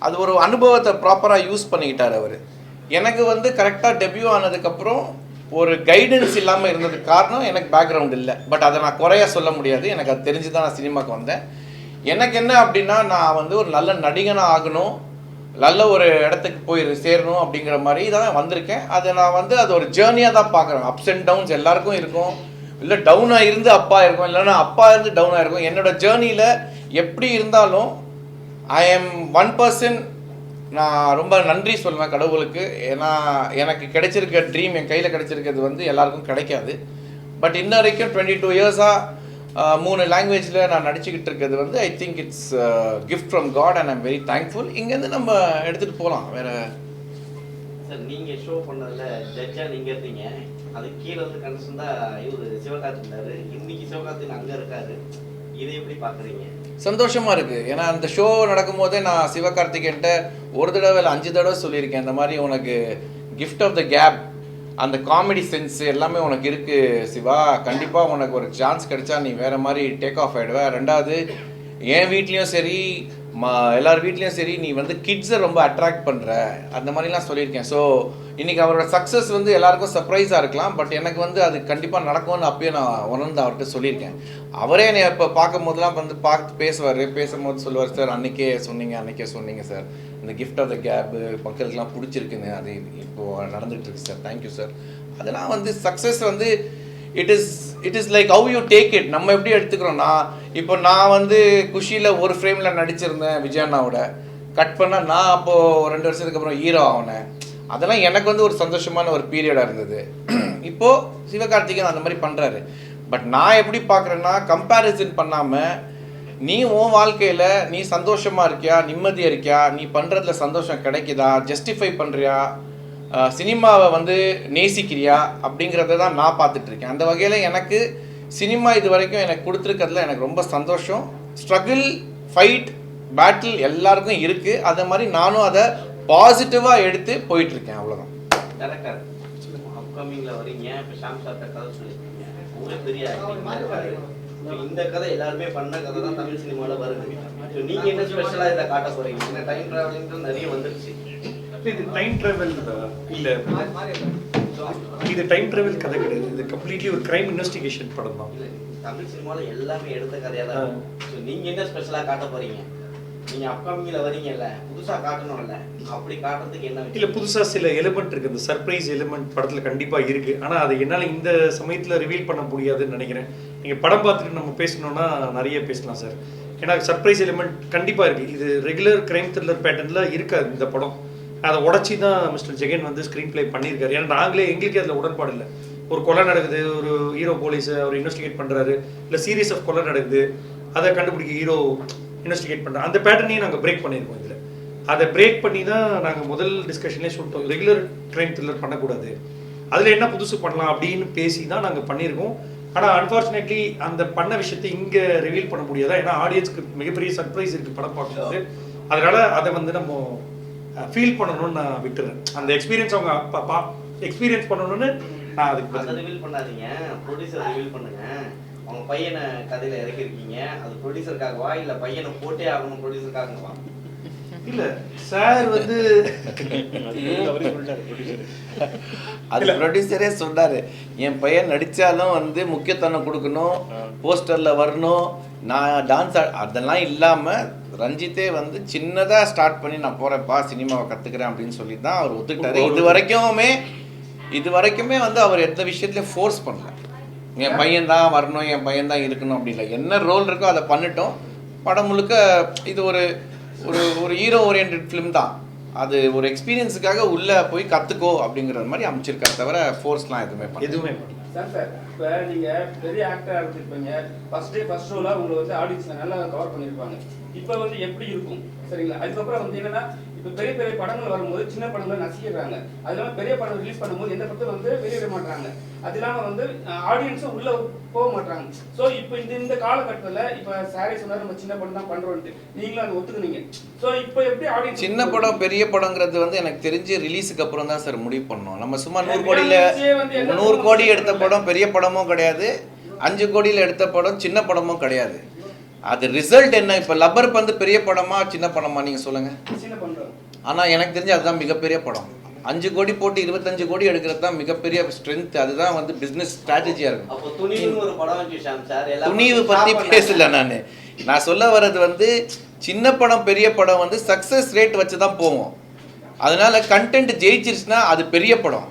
அது ஒரு அனுபவத்தை ப்ராப்பராக யூஸ் பண்ணிக்கிட்டார் அவர். எனக்கு வந்து கரெக்டாக டெபியூ ஆனதுக்கப்புறம் ஒரு கைடன்ஸ் இல்லாமல் இருந்ததுக்கு காரணம் எனக்கு பேக்ரவுண்ட் இல்லை. பட் அதை நான் குறையாக சொல்ல முடியாது, எனக்கு அது தெரிஞ்சு தான் நான் சினிமாவுக்கு வந்தேன். எனக்கு என்ன அப்படின்னா, நான் வந்து ஒரு நல்ல நடிகனாக ஆகணும், நல்ல ஒரு இடத்துக்கு போய் சேரணும் அப்படிங்கிற மாதிரி தான் வந்திருக்கேன். அதை நான் வந்து அது ஒரு ஜேர்னியாக தான் பார்க்குறேன். அப்ஸ் அண்ட் டவுன்ஸ் எல்லாருக்கும் இருக்கும், இல்லை டவுனாக இருந்து அப்பா இருக்கும், இல்லைன்னா அப்பா இருந்து டவுனாக இருக்கும். என்னோடய ஜேர்னியில் எப்படி இருந்தாலும் ஐ எம் 1%. நான் ரொம்ப நன்றி சொல்லுவேன் கடவுளுக்கு. ஏன்னா எனக்கு கிடைச்சிருக்க ட்ரீம், என் கையில் கிடைச்சிருக்கிறது வந்து எல்லாருக்கும் கிடைக்காது. பட் இன்ன வரைக்கும் 22 இயர்ஸாக 3 லாங்குவேஜில் நான் நடிச்சுக்கிட்டு இருக்கிறது வந்து I think it's gift from God and I'm very thankful. இங்கேருந்து நம்ம எடுத்துகிட்டு போகலாம். வேறு
சார், நீங்கள் ஷோ பண்ணதில் ஜட்ஜாக நீங்கள் இருந்தீங்க, அது கீழே வந்து கண்டிஷன் தான் இவர் சிவகார்த்தி இருந்தார். இன்னைக்கு சிவகார்த்தி அங்கே இருக்காரு, இதை எப்படி பார்க்குறீங்க?
சந்தோஷமாக இருக்குது. ஏன்னா அந்த ஷோ நடக்கும்போதே நான் சிவகார்த்திகேயன்ட்ட ஒரு தடவை இல்லை 5 தடவை சொல்லியிருக்கேன், இந்த மாதிரி உனக்கு கிஃப்ட் ஆஃப் த கேப், அந்த காமெடி சென்ஸ் எல்லாமே உனக்கு இருக்குது சிவா, கண்டிப்பாக உனக்கு ஒரு சான்ஸ் கிடைச்சா நீ வேறு மாதிரி டேக் ஆஃப் ஆகிடுவேன். ரெண்டாவது என் வீட்லேயும் சரி எல்லார் வீட்லேயும் சரி நீ வந்து கிட்ஸை ரொம்ப அட்ராக்ட் பண்ணுற, அந்த மாதிரிலாம் சொல்லியிருக்கேன். ஸோ இன்றைக்கி அவரோட சக்ஸஸ் வந்து எல்லாருக்கும் சர்ப்ரைஸாக இருக்கலாம், பட் எனக்கு வந்து அது கண்டிப்பாக நடக்கும்னு அப்பயே நான் உணர்ந்து அவர்கிட்ட சொல்லியிருக்கேன். அவரே என்னை இப்போ பார்க்கும் போதெல்லாம் வந்து பார்த்து பேசுவார், பேசும்போது சொல்லுவார், சார் அன்றைக்கே சொன்னீங்க சார், இந்த கிஃப்ட் ஆஃப் த கேப்பு மக்களுக்கெல்லாம் பிடிச்சிருக்குன்னு, அது இப்போது நடந்துகிட்ருக்கு சார், தேங்க்யூ சார். அதெல்லாம் வந்து சக்ஸஸ் வந்து it is like how you take it. நம்ம எப்படி எடுத்துக்கிறோம். நான் வந்து குஷியில் ஒரு ஃப்ரேமில் நடிச்சிருந்தேன் விஜயண்ணாவோட, கட் பண்ணால் நான் அப்போது 2 வருஷத்துக்கு அப்புறம் ஹீரோ ஆகினேன். அதெல்லாம் எனக்கு வந்து ஒரு சந்தோஷமான ஒரு பீரியடாக இருந்தது. இப்போது சிவகார்த்திகேயன் அந்த மாதிரி பண்ணுறாரு. பட் நான் எப்படி பார்க்குறேன்னா, கம்பேரிசன் பண்ணாமல் நீ உன் வாழ்க்கையில் நீ சந்தோஷமாக இருக்கியா, நிம்மதியாக இருக்கியா, நீ பண்ணுறதுல சந்தோஷம் கிடைக்குதா, ஜஸ்டிஃபை பண்ணுறியா, சினிமாவை வந்து நேசிக்கிறியா அப்படிங்கிறத தான் நான் பார்த்துட்ருக்கேன். அந்த வகையில் எனக்கு சினிமா இது வரைக்கும் எனக்கு கொடுத்துருக்கிறதுல எனக்கு ரொம்ப சந்தோஷம். ஸ்ட்ரகிள், ஃபைட், பேட்டில் எல்லாருக்கும் இருக்குது. அது மாதிரி நானும் அதை பாசிட்டிவாக எடுத்து போயிட்டுருக்கேன், அவ்வளோதான்.
டேரக்டர் அப்கமிங்கில் வரீங்க, இப்போ ஷாம் சார்ட்ட கதை சொல்லியிருக்கீங்க, உங்களுக்கு பெரிய இந்த கதை எல்லாருமே பண்ண கதை தான் தமிழ் சினிமாவில் வருது. ஸோ நீங்கள் என்ன ஸ்பெஷலாக இதை காட்ட போகிறீங்க? ஏன்னா டைம் ட்ராவலிங் நிறைய வந்துருச்சு.
இது டைம் ட்ராவல் இல்லை, இது டைம் ட்ராவல் கதை கிடையாது, இது கம்ப்ளீட்லி ஒரு கிரைம் இன்வெஸ்டிகேஷன் படம் தான்.
தமிழ் சினிமாவில் எல்லாமே எடுத்த கதையாக தான். ஸோ நீங்கள் என்ன ஸ்பெஷலாக காட்ட போகிறீங்க? நீங்கள் அப்கமிங்கில் வரீங்கல்ல, புதுசாக காட்டணும்ல, அப்படி காட்டுறதுக்கு என்ன
இல்லை, புதுசாக சில எலிமெண்ட் இருக்குது, இந்த சர்ப்ரைஸ் எலிமெண்ட் படத்தில் கண்டிப்பாக இருக்குது. ஆனால் அதை என்னால் இந்த சமயத்தில் ரிவீல் பண்ண முடியாதுன்னு நினைக்கிறேன். நீங்கள் படம் பார்த்துட்டு நம்ம பேசணுன்னா நிறைய பேசலாம் சார். ஏன்னா சர்ப்ரைஸ் எலிமெண்ட் கண்டிப்பாக இருக்குது. இது ரெகுலர் கிரைம் த்ரில்லர் பேட்டர்னில் இருக்காது இந்த படம். அதை உடச்சி தான் மிஸ்டர் ஜெகன் வந்து ஸ்க்ரீன் ப்ளே பண்ணியிருக்காரு. ஏன்னா எங்களுக்கே அதில் உடன்பாடு இல்லை. ஒரு கொலை நடக்குது, ஒரு ஹீரோ போலீஸை அவர் இன்வெஸ்டிகேட் பண்ணுறாரு, இல்லை சீரியஸ் ஆஃப் கொலை நடக்குது, அதை கண்டுபிடிக்க ஹீரோ இன்வெஸ்டிகேட் பண்ணுறாரு. அந்த பேட்டர்னையும் நாங்கள் பிரேக் பண்ணியிருக்கோம் இதில். அதை பிரேக் பண்ணி தான் நாங்கள் முதல் டிஸ்கஷன்லேயே சொல்லிட்டோம், ரெகுலர் க்ரைம் த்ரில்லர் பண்ணக்கூடாது, அதில் என்ன புதுசு பண்ணலாம் அப்படின்னு பேசி தான் நாங்கள் பண்ணியிருக்கோம். ஆனால் அன்ஃபார்ச்சுனேட்லி அந்த பண்ண விஷயத்தை இங்கே ரிவீல் பண்ண முடியாதா, ஏன்னா ஆடியன்ஸ்க்கு மிகப்பெரிய சர்ப்ரைஸ் இருக்குது படம் பார்க்கும்போது. அதனால் அதை வந்து நம்ம ஃபீல் பண்ணணும்னு நான் விட்டுறேன். அந்த எக்ஸ்பீரியன்ஸ் அவங்க எக்ஸ்பீரியன்ஸ் பண்ணணும்னு நான் அதுக்கு
அதை ரிவீல் பண்ணாதீங்க, ப்ரொடியூசர் ரிவீல் பண்ணுங்க. அவங்க பையனை கதையில் இறக்கிருக்கீங்க, அது ப்ரொடியூசருக்காகவா இல்லை பையனை போட்டே ஆகணும் ப்ரொடியூசருக்காகவா?
இல்ல சார் வந்து
அது ப்ரொடியூசரே சொன்னாரு, என் பையன் நடிச்சாலும் வந்து முக்கியத்துவம் கொடுக்கணும், போஸ்டர்ல வரணும், நான் டான்ஸ் அதெல்லாம் இல்லாம ரஞ்சித்தே வந்து சின்னதா ஸ்டார்ட் பண்ணி நான் போறேன்ப்பா சினிமாவை கத்துக்கிறேன் அப்படின்னு சொல்லி தான் அவர் ஒத்துக்கிட்டாரு. இது வரைக்குமே வந்து அவர் எந்த விஷயத்துலையும் ஃபோர்ஸ் பண்ணல, என் பையன் தான் வரணும், என் பையன் தான் இருக்கணும் அப்படி இல்லை. என்ன ரோல் இருக்கோ அதை பண்ணிட்டோம். படம் முழுக்க இது ஒரு ஒரு ஒரு ஹீரோ ஓரியன்ட் ஃபிலிம் தான். அது ஒரு எக்ஸ்பீரியன்ஸுக்காக உள்ளே போய் கற்றுக்கோ அப்படிங்கிற மாதிரி அமைச்சிருக்கா தவிர ஃபோர்ஸ்லாம் எதுவுமே பண்ணல.
சார் இப்போ நீங்கள் பெரிய ஆக்டராக இருந்திருப்பீங்க, ஃபர்ஸ்ட் ரோலாக உங்களை வந்து ஆடியன்ஸில் நல்லா கவர் பண்ணியிருப்பாங்க. இப்போ வந்து எப்படி இருக்கும் சரிங்களா? அதுக்கப்புறம் வந்து என்னன்னா, இப்போ பெரிய பெரிய படங்கள் வரும்போது சின்ன படங்களை நசிக்கிறாங்க. அது இல்லாமல் பெரிய படம் ரிலீஸ் பண்ணும்போது எந்த படத்தை வந்து வெளியிட மாட்டாங்க. அது இல்லாமல் வந்து ஆடியன்ஸும் உள்ளே போக மாட்டாங்க. ஸோ இப்போ இந்த காலகட்டத்தில் இப்போ சாரி சொன்னார் நம்ம சின்ன படம் தான் பண்ணுறோன்ட்டு, நீங்களும் அதை ஒத்துக்குனீங்க. ஸோ இப்போ எப்படி ஆடியன்ஸ்
சின்ன படம் பெரிய படங்கிறது வந்து எனக்கு தெரிஞ்சு ரிலீஸுக்கு அப்புறம் தான் சார் முடிவு பண்ணோம். நம்ம சும்மா 100 கோடி எடுத்த படம் பெரிய படமும் கிடையாது, 5 கோடியில் எடுத்த படம் சின்ன படமும் கிடையாது. அது ரிசல்ட் என்ன? இப்போ லப்பர் பந்து பெரிய படமா சின்ன படமா நீங்கள் சொல்லுங்கள். ஆனால் எனக்கு தெரிஞ்சு அதுதான் மிகப்பெரிய படம். 5 கோடி போட்டு 25 கோடி எடுக்கிறது தான் மிகப்பெரிய ஸ்ட்ரென்த். அதுதான் வந்து பிஸ்னஸ் ஸ்ட்ராட்டஜியாக இருக்கும். துணிவு பற்றி பேசல நான் சொல்ல வர்றது வந்து சின்ன படம் பெரிய படம் வந்து சக்ஸஸ் ரேட் வச்சு தான் போவோம். அதனால கண்டென்ட் ஜெயிச்சிருச்சுன்னா அது பெரிய படம்.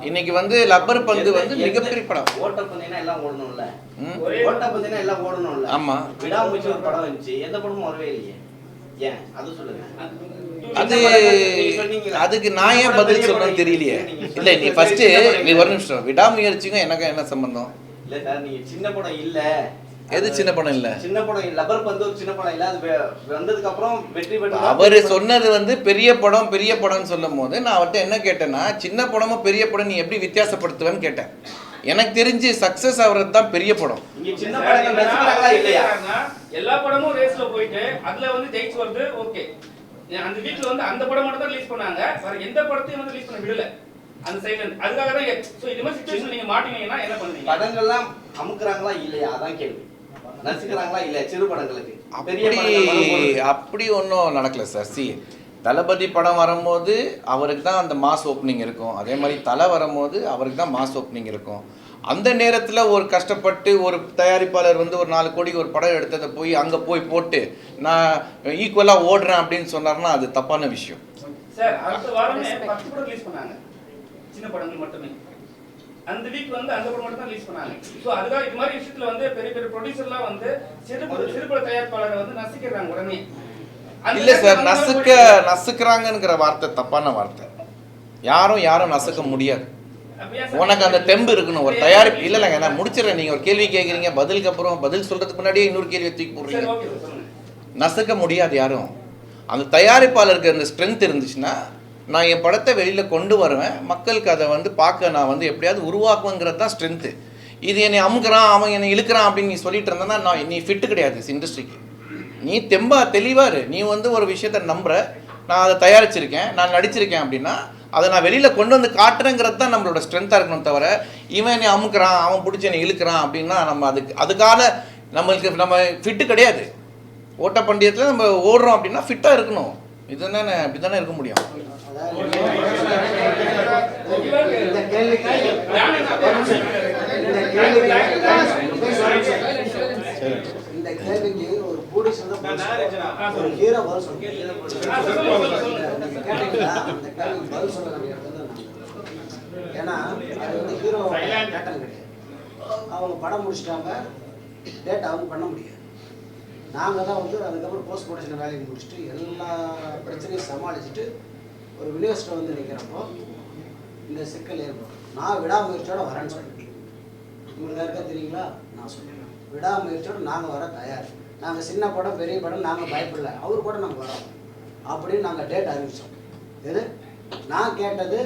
இன்னைக்கு வந்து லப்பர் பந்து வந்து மிகப்பெரிய படம்.
ஓட்டப்பந்தயம்னா எல்லாம் ஓடணும்ல, ஓட்டப்பந்தயம்னா எல்லாம் ஓடணும்ல.
ஆமா,
விடாமுயற்சி ஒரு படம் வந்துச்சு, எந்த படமும் வரவே இல்லையே, ஏன் அது சொல்லுங்க.
அதுக்கு நான் ஏன் பதில் சொல்லணும்னு தெரியலையே. இல்ல நீ ஃபர்ஸ்ட் நீ ஒரு நிமிஷம், விடாமுயற்சிக்கும் எனக்கு என்ன சம்பந்தம்?
இல்ல சார், நீங்க சின்ன படம் இல்ல,
எது சின்ன படம் இல்ல?
சின்ன படம் லப்பர் பந்து ஒரு சின்ன படம் இல்ல, அது வந்ததுக்கு அப்புறம் வெற்றி பெற்ற.
அவரு சொன்னது வந்து பெரிய படம்னு சொல்லும் போது நான் அவர்கிட்ட என்ன கேட்டேன்னா, சின்ன படமும் பெரிய படம் நீ எப்படி வித்தியாசப்படுத்துவேன்னு கேட்டேன். எனக்கு தெரிஞ்சு சக்சஸ் ஆகிறது தான் பெரிய படம்.
இங்க சின்ன படங்கள் ரசிக்கிறாங்களா இல்லையா?
எல்லா படமும் ரேஸ்ல போயிட்டு அதுல வந்து ஜெயிச்சு வருது. ஓகே, அந்த வீட்ல வந்து அந்த படம் மட்டும் தான் ரிலீஸ் பண்ணாங்க, வேற எந்த படத்தையும் வந்து ரிலீஸ் பண்ண விடல அந்த சைடுல. அதுக்காக தான் சோ இந்த மாதிரி சிச்சுவேஷன் நீங்க மாட்டீங்கன்னா என்ன பண்ணுவீங்க?
படங்கள்லாம் அமுக்குறாங்களா இல்லையா, அதான் கேள்வி. நசிக்கிறாங்களா இல்லையா சிறு படங்களுக்கு?
அப்படி ஒன்றும் நடக்கல சார். தளபதி படம் வரும்போது அவருக்கு தான் அந்த மாஸ் ஓப்பனிங் இருக்கும், அதே மாதிரி தலை வரும்போது அவருக்கு தான் மாஸ் ஓப்பனிங் இருக்கும். அந்த நேரத்தில் ஒரு கஷ்டப்பட்டு ஒரு தயாரிப்பாளர் வந்து ஒரு 4 கோடிக்கு ஒரு படம் எடுத்ததை போய் அங்கே போய் போட்டு நான் ஈக்குவலாக ஓடுறேன் அப்படின்னு சொன்னார்னா அது தப்பான விஷயம்.
சார் அடுத்த வாரமே 10 படம் ரிலீஸ் பண்ணாங்க, சின்ன படங்கள் மட்டுமே. அந்த வீக் வந்து அந்த படம் மட்டும் தான் ரிலீஸ் பண்ணாங்க. ஸோ அதுக்காக இது மாதிரி விஷயத்துல வந்து பெரிய பெரிய ப்ரொடியூசர்லாம் வந்து சிறுபட தயாரிப்பாளரை வந்து நசிக்கிறாங்க உடனே.
இல்ல சார், நசுக்கிறாங்கிற வார்த்தை தப்பான வார்த்தை. யாரும் நசுக்க முடியாது. உனக்கு அந்த தெம்பு இருக்கணும் ஒரு தயாரிப்பு. இல்லைங்க, நான் முடிச்சிடறேன். நீங்க ஒரு கேள்வி கேட்குறீங்க, பதிலுக்கு அப்புறம் பதில் சொல்றதுக்கு முன்னாடியே இன்னொரு கேள்வி தூக்கி போடுறீங்க. நசுக்க முடியாது யாரும். அந்த தயாரிப்பாளருக்கு அந்த ஸ்ட்ரென்த் இருந்துச்சுன்னா நான் என் படத்தை வெளியில் கொண்டு வருவேன், மக்களுக்கு அதை வந்து பார்க்க நான் வந்து எப்படியாவது உருவாக்குவேங்கிறது தான் ஸ்ட்ரென்த்து. இது என்னை அமுக்குறான், அவன் என்னை இழுக்கிறான் அப்படின்னு நீ சொல்லிட்டு இருந்தேன்னா நீ ஃபிட்டு கிடையாது இண்டஸ்ட்ரிக்கு. நீ தெளிவாரு. நீ வந்து ஒரு விஷயத்த நம்புற, நான் அதை தயாரிச்சிருக்கேன், நான் நடிச்சிருக்கேன் அப்படின்னா அதை நான் வெளியில் கொண்டு வந்து காட்டுறேங்கிறது தான் நம்மளோட ஸ்ட்ரென்த்தாக இருக்கணும். தவிர இவன் என்னை அமுக்குறான், அவன் பிடிச்சி என்னை இழுக்கிறான் அப்படின்னா நம்ம அதுக்காக நம்ம ஃபிட்டு கிடையாது. ஓட்டப்பந்தயத்தில் நம்ம ஓடுறோம் அப்படின்னா ஃபிட்டாக இருக்கணும். இதுதானே இப்படி தானே இருக்க முடியும்.
இந்த கேள்விக்கு ஒரு ப்ரொடியூசர் தான் ஒரு ஹீரோ பதில் சொல்லுங்க. கேட்டீங்களா? அந்த கேள்விக்கு பதில் சொல்ல வேண்டிய இடத்துல ஏன்னா அது வந்து ஹீரோ கேட்டாங்க கிடையாது. அவங்க படம் முடிச்சிட்டாங்க, டேட் அவங்க பண்ண முடியாது. நாங்கள் தான் வந்து அதுக்கப்புறம் போஸ்ட் ப்ரொடக்ஷன் வேலையை முடிச்சுட்டு எல்லா பிரச்சனையும் சமாளிச்சுட்டு ஒரு யூனிவர்சிட்டி வந்து நிற்கிறப்போ இந்த சிக்கல் ஏற்படும். நான் விடாமுயற்சியோடு வரேன்னு சொல்லிட்டேன். உங்களுக்கு யாருக்கா தெரியுங்களா? நான் சொல்லுவேன், விடாமுயற்சியோடு நாங்கள் வர தயார். நாங்கள் சின்ன படம் பெரிய படம் நாங்கள் பயப்படல, அவர் கூட நாங்கள் வரோம். அப்படின்னு நாங்கள் டேட் அறிவித்தோம். எது நான் கேட்டது,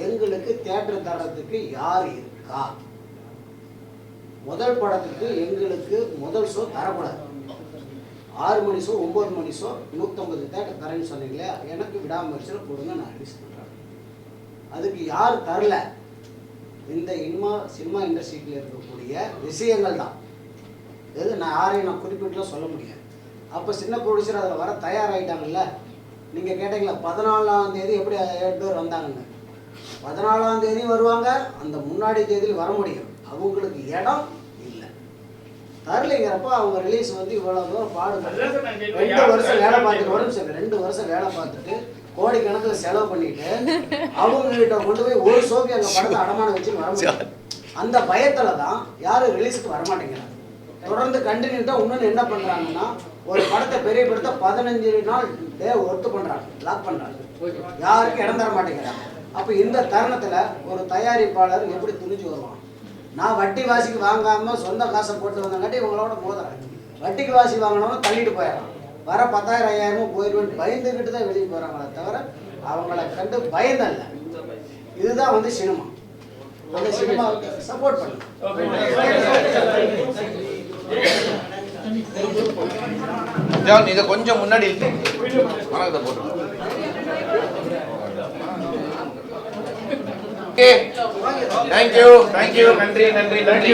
எங்களுக்கு தியேட்டர் தரத்துக்கு யார் இருக்கா? முதல் படத்துக்கு எங்களுக்கு முதல் ஷோ தரக்கூடாது. 6 மணி ஷோ 9 மணி ஷோ 150 தேட்டர் தரேன்னு சொன்னீங்களே, எனக்கு விடாமுயற்சியில் கொடுங்க, நான் ரிலீஸ் பண்ணுறேன். அதுக்கு யார் தரல? இந்த சினிமா இண்டஸ்ட்ரியில் இருக்கக்கூடிய விஷயங்கள் தான். எது நான் யாரையும் நான் குறிப்பிட்டுலாம் சொல்ல முடியாது. அப்போ சின்ன ப்ரொடியூசர் அதில் வர தயாராகிட்டாங்கல்ல. நீங்கள் கேட்டீங்களா 14ஆம் தேதி எப்படி 7 பேர் வந்தாங்கன்னு? 14ஆம் தேதி வருவாங்க, அந்த முன்னாடி தேதியில் வர முடியும். அவங்களுக்கு இடம் இல்லை, தரலைங்கிறப்ப அவங்க ரிலீஸ் வந்து இவ்வளோ தூரம் பாடுபட்டு 2 வருஷம் வேலை பார்த்துட்டு வரும் சார். 2 வருஷம் வேலை பார்த்துட்டு கோடிக்கணக்கில் செலவு பண்ணிட்டு அவங்ககிட்ட கொண்டு போய் ஒரு ஷோக்கு எங்கள் படத்தை அடமானம் வச்சு வர முடியும். அந்த பயத்தில் தான் யாரும் ரிலீஸுக்கு வரமாட்டேங்கிறாங்க. தொடர்ந்து கண்டினியூட்டாக இன்னொன்று என்ன பண்ணுறாங்கன்னா, ஒரு படத்தை பெரிய படத்தை 15 நாள் ஒர்க் பண்ணுறாங்க, லாக் பண்ணுறாங்க, யாருக்கும் இடம் தர மாட்டேங்கிறாங்க. அப்போ இந்த தருணத்தில் ஒரு தயாரிப்பாளர் எப்படி துணிஞ்சு வருவான்? நான் வட்டி வாசிக்கு வாங்காமல் சொந்த காசை போட்டு வந்தங்காட்டி இவங்களோட மோதுறேன். வட்டிக்கு வாசி வாங்கினவங்க தள்ளிட்டு போயிடறான். வர 10,000 5,000 போயிடுவேன் பயந்துக்கிட்டு தான் வெளியே போகிறாங்களே தவிர அவங்கள கண்டு பயந்தல்ல. இதுதான் வந்து சினிமா. அந்த சினிமாவுக்கு சப்போர்ட் பண்ணு.
ஜான் இதை கொஞ்சம் முன்னாடி வணக்கத்தை போட்டு. ஓகே, தேங்க்யூ, நன்றி.